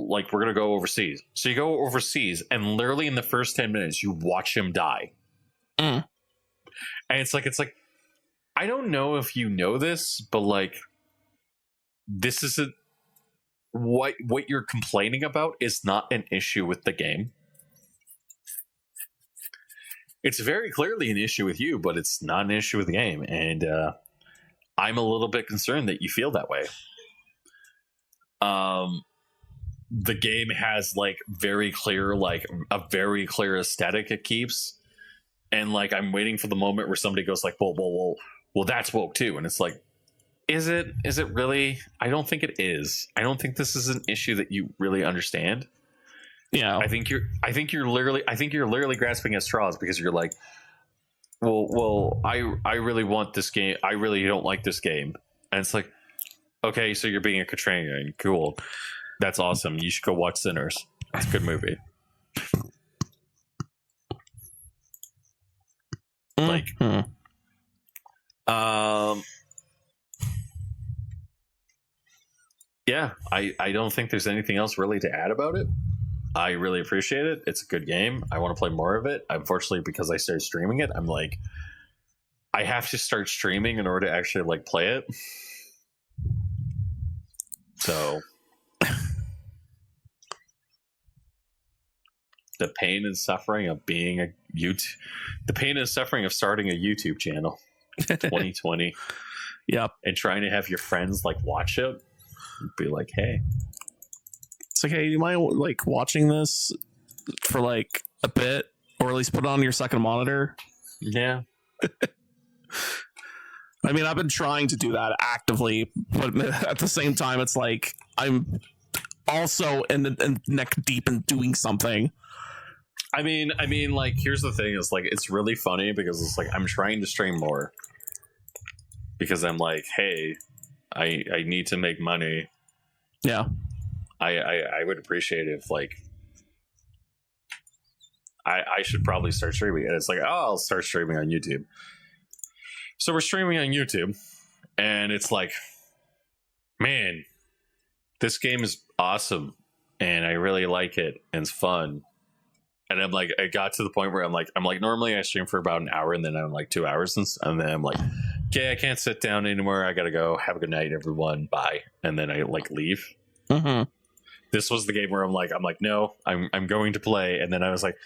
S1: like we're going to go overseas. So you go overseas, and literally in the first 10 minutes, you watch him die. And it's like. I don't know if you know this, but like, this isn't what you're complaining about is not an issue with the game. It's very clearly an issue with you, but it's not an issue with the game. And I'm a little bit concerned that you feel that way. The game has like a very clear aesthetic it keeps. And like, I'm waiting for the moment where somebody goes like, well, that's woke too. And it's like, is it really? I don't think it is. I don't think this is an issue that you really understand. Yeah. I think you're literally grasping at straws because you're like, well, I really want this game. I really don't like this game. And it's like, okay, so you're being a contrarian. Cool. That's awesome. You should go watch Sinners. It's a good movie. Like, yeah, I don't think there's anything else really to add about it. I really appreciate it. It's a good game. I want to play more of it. Unfortunately, because I started streaming it, I'm like, I have to start streaming in order to actually like play it. So the pain and suffering of being the pain and suffering of starting a YouTube channel 2020.
S2: Yep.
S1: And trying to have your friends like watch it. Be like, hey,
S2: it's like, hey, you mind like watching this for like a bit, or at least put it on your second monitor?
S1: Yeah.
S2: I mean, I've been trying to do that actively, but at the same time, it's like I'm also in neck deep in doing something.
S1: I mean, like, here's the thing: is like, it's really funny because it's like I'm trying to stream more because I'm like, hey, I need to make money.
S2: Yeah,
S1: I would appreciate if like I should probably start streaming, and it's like, oh, I'll start streaming on YouTube. So we're streaming on YouTube, and it's like, man, this game is awesome, and I really like it, and it's fun. And I'm like, I got to the point where I'm like, normally I stream for about an hour, and then I'm like 2 hours, and then I'm like, okay, I can't sit down anymore. I gotta go. Have a good night, everyone. Bye. And then I like leave.
S2: Mm-hmm.
S1: This was the game where I'm like, no, I'm going to play. And then I was like,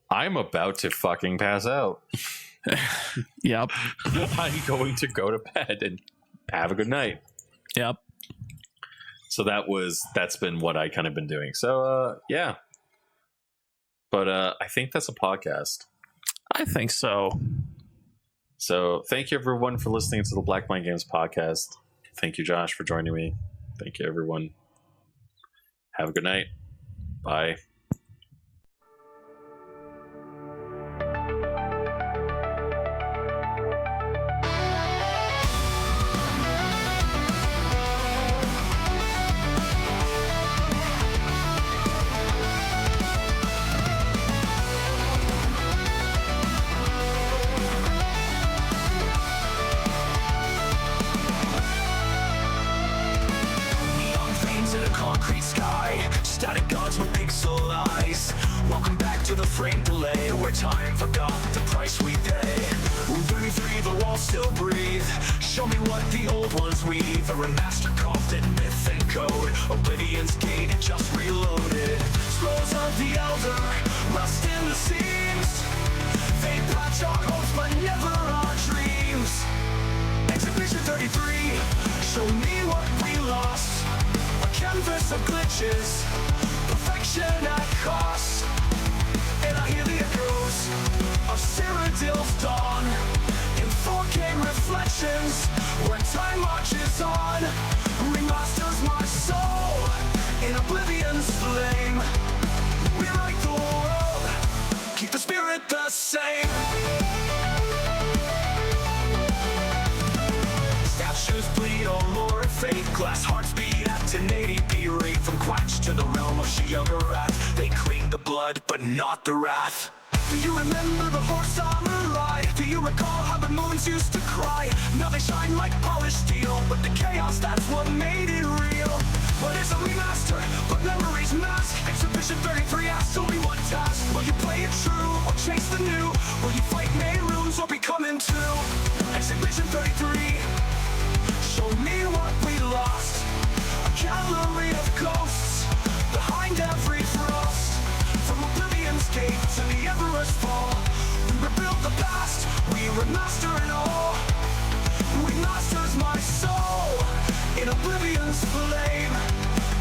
S1: I'm about to fucking pass out.
S2: Yep.
S1: I'm going to go to bed and have a good night.
S2: Yep.
S1: So that's been what I kind of been doing. So yeah. But I think that's a podcast.
S2: I think so.
S1: So thank you everyone for listening to the Black Mind Games podcast. Thank you, Josh, for joining me. Thank you, everyone. Have a good night. Bye.
S3: Static gods with pixel eyes. Welcome back to the frame delay, where time forgot the price we pay. Room 33, the walls still breathe. Show me what the old ones weave. A remastered carved in myth and code. Oblivion's gate just reloaded. Scrolls of the elder, rust in the seams. They patch our hopes but never our dreams. Exhibition 33, show me what we lost. A canvas of glitches, perfection at cost. And I hear the echoes of Cyrodiil's dawn in 4K reflections, where time marches on. Remasters my soul in Oblivion's flame. Rewrite the world, keep the spirit the same. Statues bleed all more and fade. Glass hearts beat at 1080p rate. From Quatch to the realm of Sheogorath, they clean the blood but not the wrath. Do you remember the horse armor ride? Do you recall how the moons used to cry? Now they shine like polished steel, but the chaos, that's what made it real. But it's a remaster, but memories mask. Exhibition 33 asks only one task. Will you play it true, or chase the new? Will you fight May runes, or become into? Exhibition 33, show me what we lost. A gallery of ghosts behind every frost. From Oblivion's gate to the Everest fall, we rebuild the past, we remaster it all. Remasters my soul in Oblivion's flame.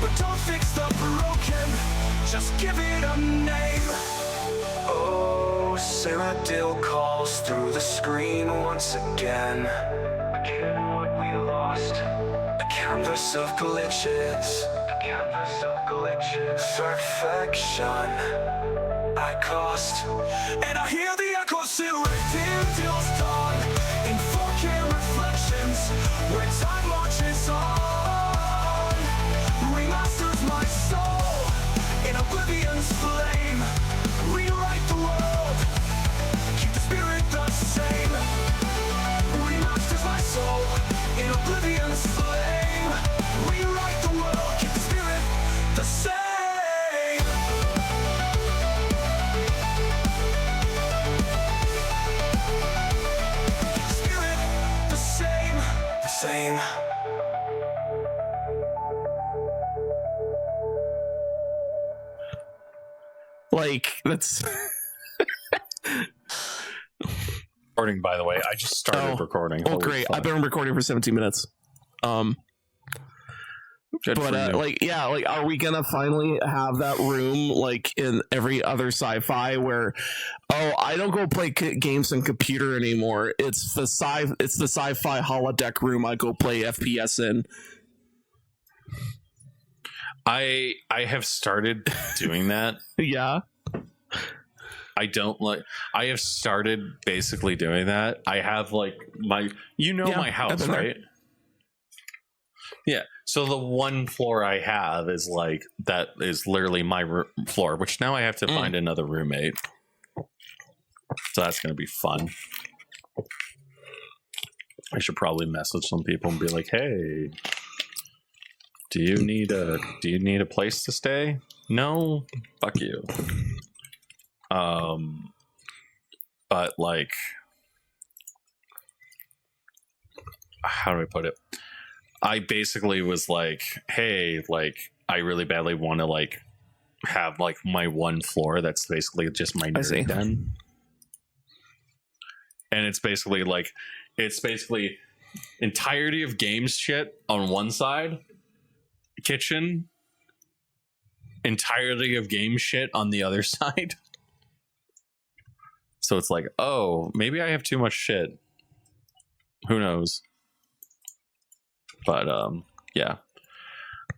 S3: But don't fix the broken, just give it a name. Oh, Cyrodiil calls through the screen once again. Again, what we lost. A canvas of glitches. A canvas of glitches. Perfection at cost. And I hear the echoes Cyrodiil's dawn in 4K reflections, where time marches on. Remasters my soul in Oblivion's flame. Rewrite the world, keep the spirit the same. Remasters my soul in Oblivion's flame. Rewrite the world, keep the spirit the same. Keep the spirit the same. The same.
S2: Like, that's
S1: Recording, by the way. I just started recording.
S2: Oh,
S1: Holy
S2: great.
S1: fuck.
S2: I've been recording for 17 minutes.
S1: Good for
S2: But
S1: you.
S2: like, yeah, like, are we gonna finally have that room like in every other sci-fi where, oh, I don't go play games on computer anymore. It's the sci-fi holodeck room I go play FPS in.
S1: I have started doing that.
S2: Yeah.
S1: I have started basically doing that. I have like my
S2: Yeah,
S1: house,
S2: I've been there.
S1: right? Yeah. So the one floor I have is like, that is literally my floor, which now I have to find another roommate. So that's going to be fun. I should probably message some people and be like, hey, do you need a place to stay? No? Fuck you. But like, how do I put it? I basically was like, hey, like, I really badly want to like have like my one floor that's basically just my nerd den. And it's basically entirety of games shit on one side, kitchen, entirety of game shit on the other side. So it's like, oh, maybe I have too much shit. Who knows? But yeah,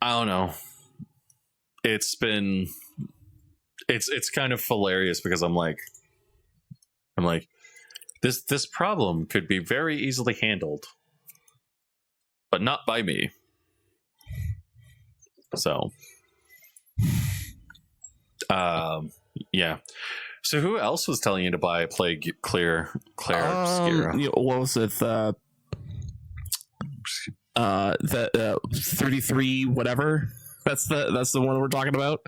S1: I don't know. It's kind of hilarious because I'm like this problem could be very easily handled, but not by me. So yeah. So who else was telling you to play Claire Obscura?
S2: What was it? The 33 whatever. That's the one we're talking about.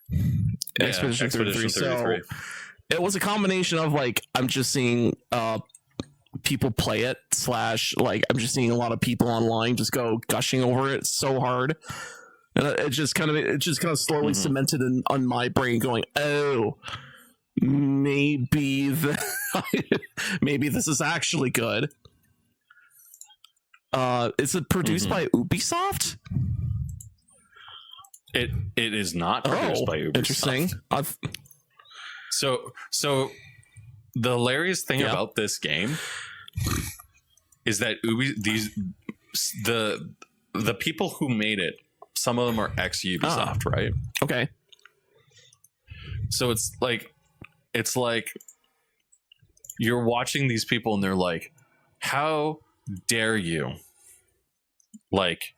S1: Yeah, Expedition 33.
S2: So it was a combination of like I'm just seeing people play it / like I'm just seeing a lot of people online just go gushing over it so hard, and it just kind of slowly cemented on my brain, going, oh, maybe this is actually good. Is it produced by Ubisoft?
S1: It is not produced by Ubisoft.
S2: Interesting.
S1: So the hilarious thing about this game is that the people who made it, some of them are ex Ubisoft, right?
S2: Okay.
S1: So it's like you're watching these people and they're like, how dare you? Like,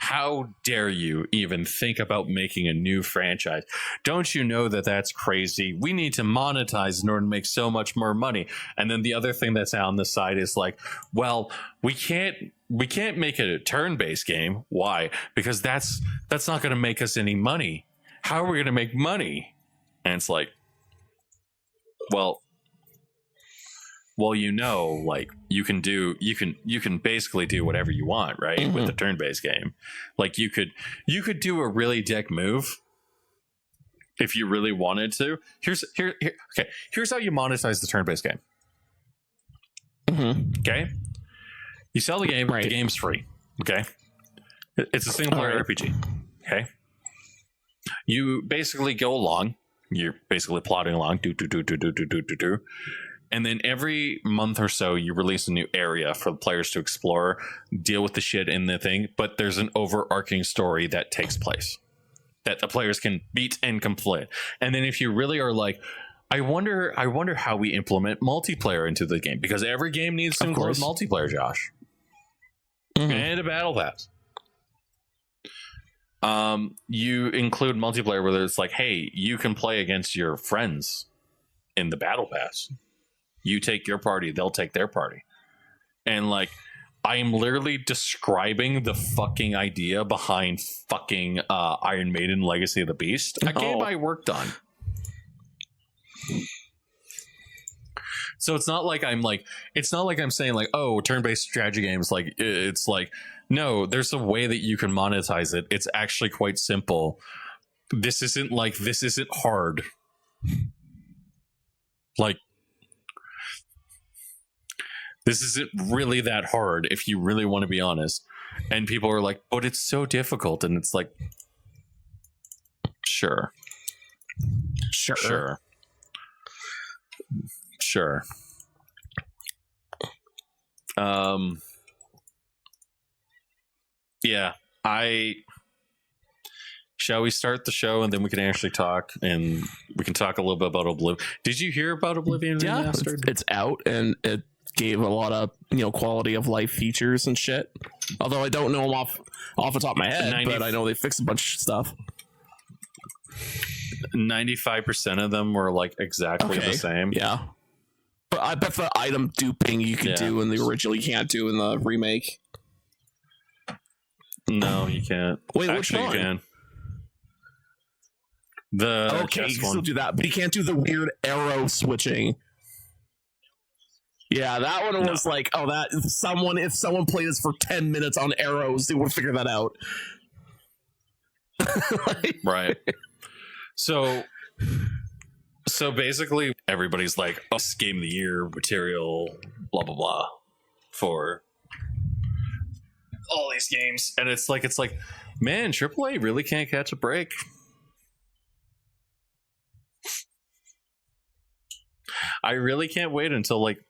S1: how dare you even think about making a new franchise? Don't you know that that's crazy? We need to monetize in order to make so much more money. And then the other thing that's on the side is like, well, we can't make it a turn-based game. Why? Because that's not going to make us any money. How are we going to make money? And it's like, well, like you can basically do whatever you want, right? With the turn-based game. Like you could do a really dick move if you really wanted to. Here's how you monetize the turn-based game. Okay, you sell the game, the game's free. Okay, it's a single player RPG. Okay, you basically go along, you're basically plodding along, do. And then every month or so, you release a new area for the players to explore, deal with the shit in the thing. But there's an overarching story that takes place that the players can beat and complete. And then if you really are like, I wonder how we implement multiplayer into the game, because every game needs to include multiplayer, Josh, and a battle pass. You include multiplayer where it's like, hey, you can play against your friends in the battle pass. You take your party, they'll take their party. And like, I am literally describing the fucking idea behind fucking Iron Maiden Legacy of the Beast, a game I worked on. So it's not like I'm saying like, oh, turn-based strategy games, like it's like, no, there's a way that you can monetize it. It's actually quite simple. This isn't hard. Like, this isn't really that hard if you really want to be honest. And people are like, but it's so difficult. And it's like, sure. Yeah, shall we start the show and then we can actually talk, and we can talk a little bit about Oblivion. Did you hear about Oblivion Remastered?
S2: It's out, and it gave a lot of quality of life features and shit. Although I don't know them off the top of my head, but I know they fixed a bunch of stuff.
S1: 95% of them were like exactly the same.
S2: Yeah, but I bet the item duping you could do in the original you can't do in the remake.
S1: No, you can't.
S2: Wait, actually, which one?
S1: You can. The
S2: okay, you
S1: chess
S2: can
S1: one.
S2: still do that, but you can't do the weird arrow switching. Yeah, that one was like, oh, that if someone played this for 10 minutes on arrows, they would figure that out.
S1: Right. So basically, everybody's like, oh, this game of the year material, blah blah blah, for all these games, and it's like, man, AAA really can't catch a break. I really can't wait until like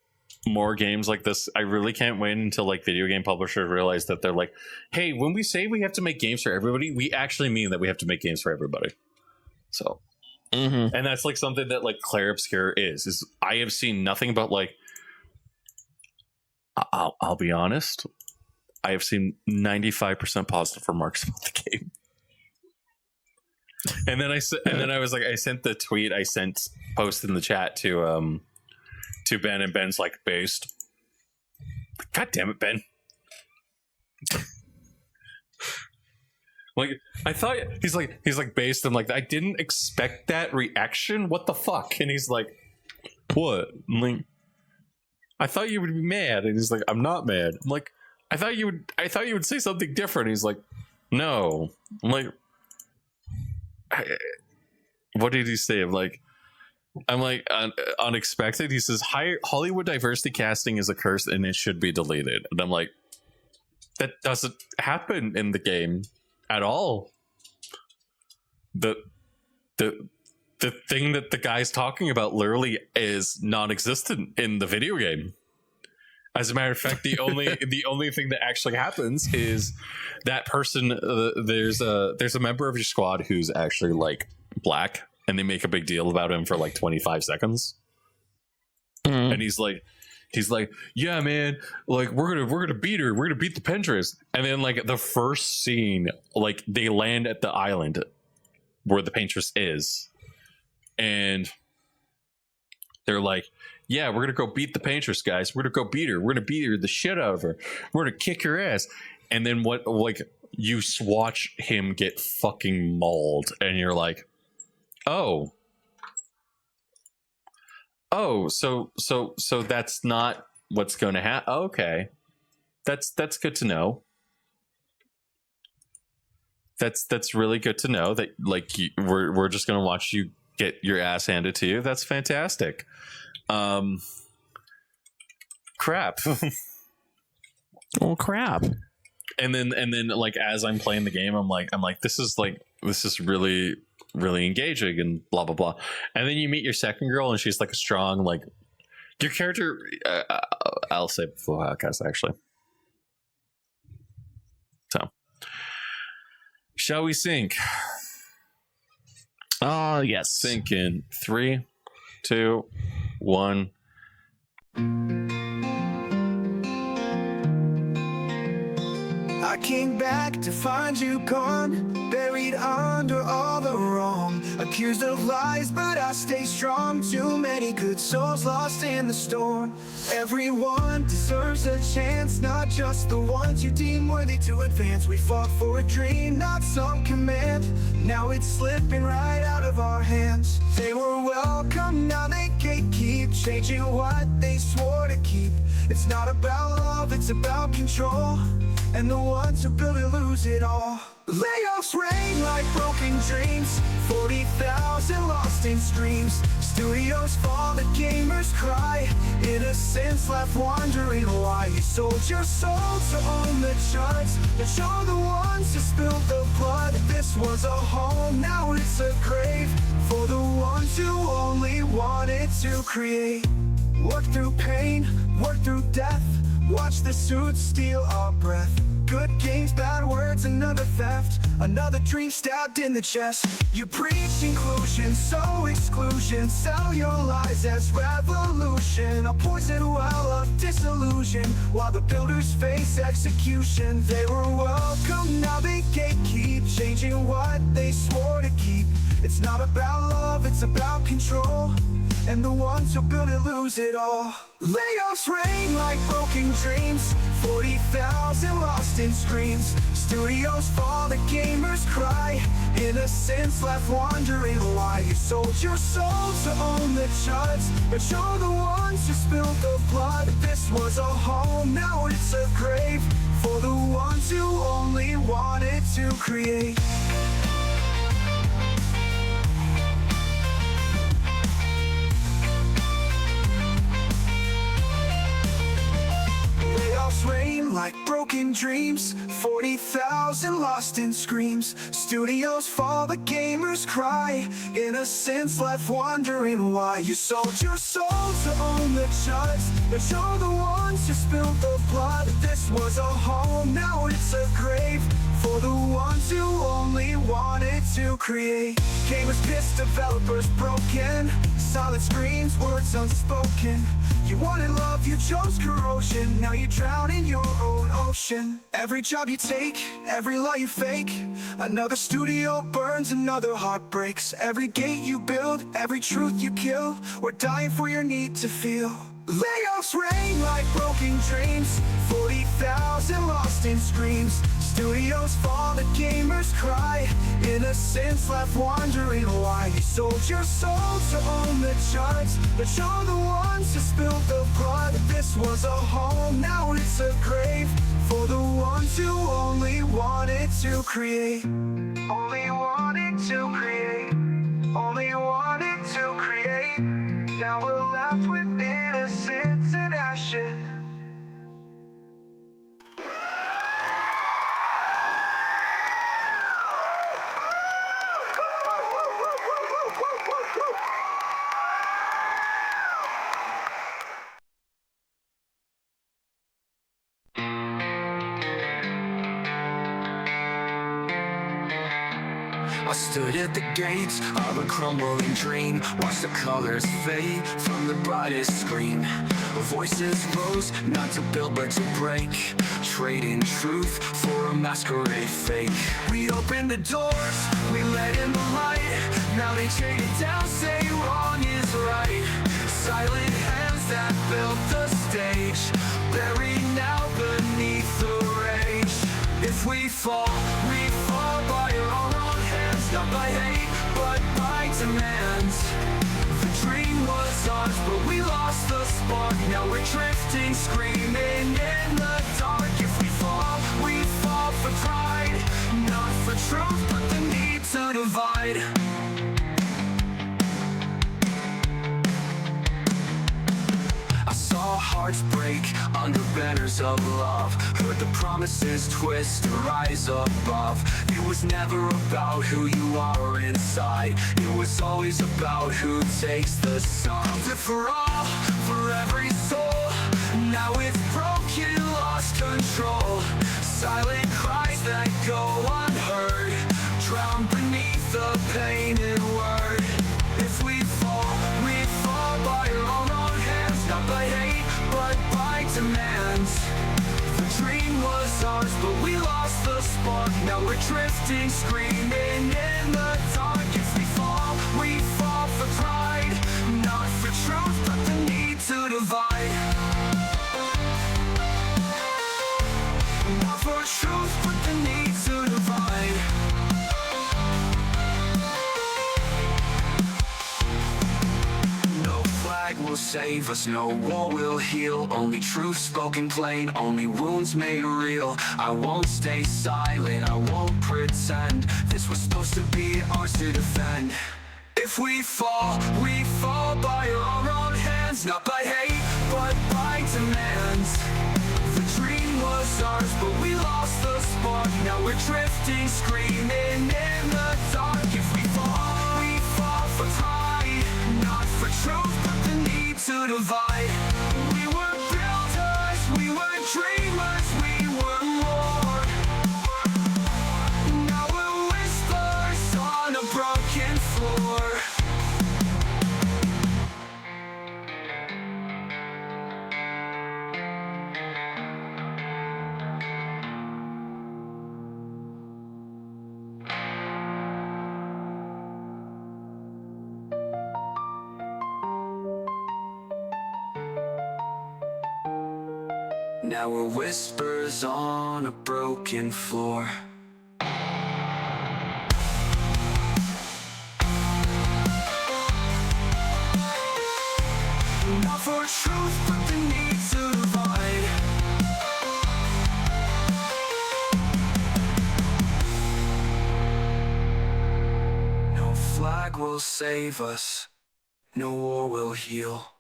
S1: more games like this. I really can't wait until like video game publishers realize that they're like, hey, when we say we have to make games for everybody, we actually mean that we have to make games for everybody. So, and that's like something that like Claire Obscure is I have seen nothing but like, I'll be honest, I have seen 95% positive remarks about the game. And then I was like, I sent the tweet I posted in the chat to Ben, and Ben's like, based. God damn it, Ben. Like, I thought he's like based. I'm like, I didn't expect that reaction. What the fuck? And he's like, what? I'm like, I thought you would be mad. And he's like, I'm not mad. I'm like, I thought you would say something different. He's like, no. I'm like, what did he say? I'm like, unexpected. He says, Hollywood diversity casting is a curse and it should be deleted. And I'm like, that doesn't happen in the game at all. The thing that the guy's talking about literally is non-existent in the video game. As a matter of fact, the only thing that actually happens is that person, there's a member of your squad who's actually like black, and they make a big deal about him for like 25 seconds. And he's like, yeah, man, like we're gonna beat her, we're gonna beat the paintress. And then like the first scene, like they land at the island where the paintress is, and they're like, yeah, we're gonna go beat the paintress, guys. We're gonna go beat her. We're gonna beat her the shit out of her. We're gonna kick her ass. And then what? Like you watch him get fucking mauled, and you're like, oh, so that's not what's going to happen. Okay, that's good to know. That's really good to know that like we're just gonna watch you get your ass handed to you. That's fantastic. Crap.
S2: Oh crap.
S1: And then like as I'm playing the game, I'm like this is really engaging and blah blah blah. And then you meet your second girl, and she's like a strong, like your character, I'll say before podcast actually. So shall we sync?
S2: Yes.
S1: Sync in 3, 2, 1.
S3: I came back to find you gone, buried under all the wrong, accused of lies, but I stay strong. Too many good souls lost in the storm. Everyone deserves a chance, not just the ones you deem worthy to advance. We fought for a dream, not some command. Now it's slipping right out of our hands. They were welcome, now they gatekeep, changing what they swore to keep. It's not about love, it's about control, and the ones who build it lose it all. Layoffs rain like broken dreams, 40,000 lost in streams. Studios fall, the gamers cry, innocence left wondering why. You sold your soul to own the charts, but you're the ones who spilled the blood. This was a home, now it's a grave, for the ones who only wanted to create. Work through pain, work through death, watch the suits steal our breath. Good games, bad words, another theft, another dream stabbed in the chest. You preach inclusion, sow exclusion, sell your lies as revolution. A poison well of disillusion, while the builders face execution. They were welcome, now they gatekeep, changing what they swore to keep. It's not about love, it's about control, and the ones who build it lose it all. Layoffs rain like broken dreams, 40,000 lost in screams. Studios fall, the gamers cry, innocence left wondering why. You sold your soul to own the charts, but you're the ones who spilled the blood. This was a home, now it's a grave, for the ones who only wanted to create. Layoffs rain like broken dreams, 40,000 lost in screams. Studios fall, the gamers cry, innocence left wondering why. You sold your soul to own the charts, but you're the ones who spilled the blood. This was a home, now it's a grave, for the ones who only wanted to create. Gamers pissed, developers broken, solid screens, words unspoken. You wanted love, you chose corrosion, now you drown in your own ocean. Every job you take, every lie you fake, another studio burns, another heart breaks. Every gate you build, every truth you kill, we're dying for your need to feel. Layoffs rain like broken dreams, 40,000 lost in screams. Studios fall, the gamers cry, innocence left wondering why. You sold your soul to own the charts, but you're the ones who spilled the blood. This was a home, now it's a grave, for the ones who only wanted to create. Only wanted to create. Only wanted to create. Now we're left with innocence and ashes. I stood at the gates of a crumbling dream, watched the colors fade from the brightest screen. Voices rose, not to build but to break, trading truth for a masquerade fake. We opened the doors, we let in the light, now they trade it down, say wrong is right. Silent hands that built the stage, buried now beneath the rage. If we fall by our own hands, not by hate, but by demands. The dream was ours, but we lost the spark. Now we're drifting, screaming in the dark. If we fall for pride, not for truth, but the need to divide. I saw hearts break under banners of love, heard the promises twist to rise above. It was never about who you are inside, it was always about who takes the song. For all, for every soul, now it's broken, lost control. Silent cries that go unheard, drown beneath the painted word. If we fall by our own hands, not by hate, but by demands. The dream was ours, but we lost the spark. Now we're drifting, screaming in the dark. If we fall for pride, not for truth, but the need to divide. Not for truth, but the need to divide. Will save us, no war will heal. Only truth spoken plain, only wounds made real. I won't stay silent, I won't pretend. This was supposed to be ours to defend. If we fall by our own hands, not by hate, but by demands. The dream was ours, but we lost the spark. Now we're drifting, screaming in the dark. If we fall for pride, not for truth, to divide. We were builders, we were dreamers, we were more. Now we're whispers on a broken floor. Now we're whispers on a broken floor. Not for truth, but the need to divide. No flag will save us, no war will heal.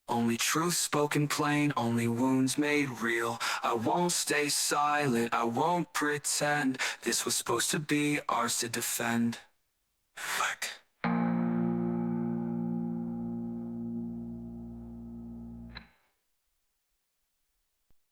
S3: Only truth spoken plain, only wounds made real. I won't stay silent, I won't pretend. This was supposed to be ours to defend. Fuck.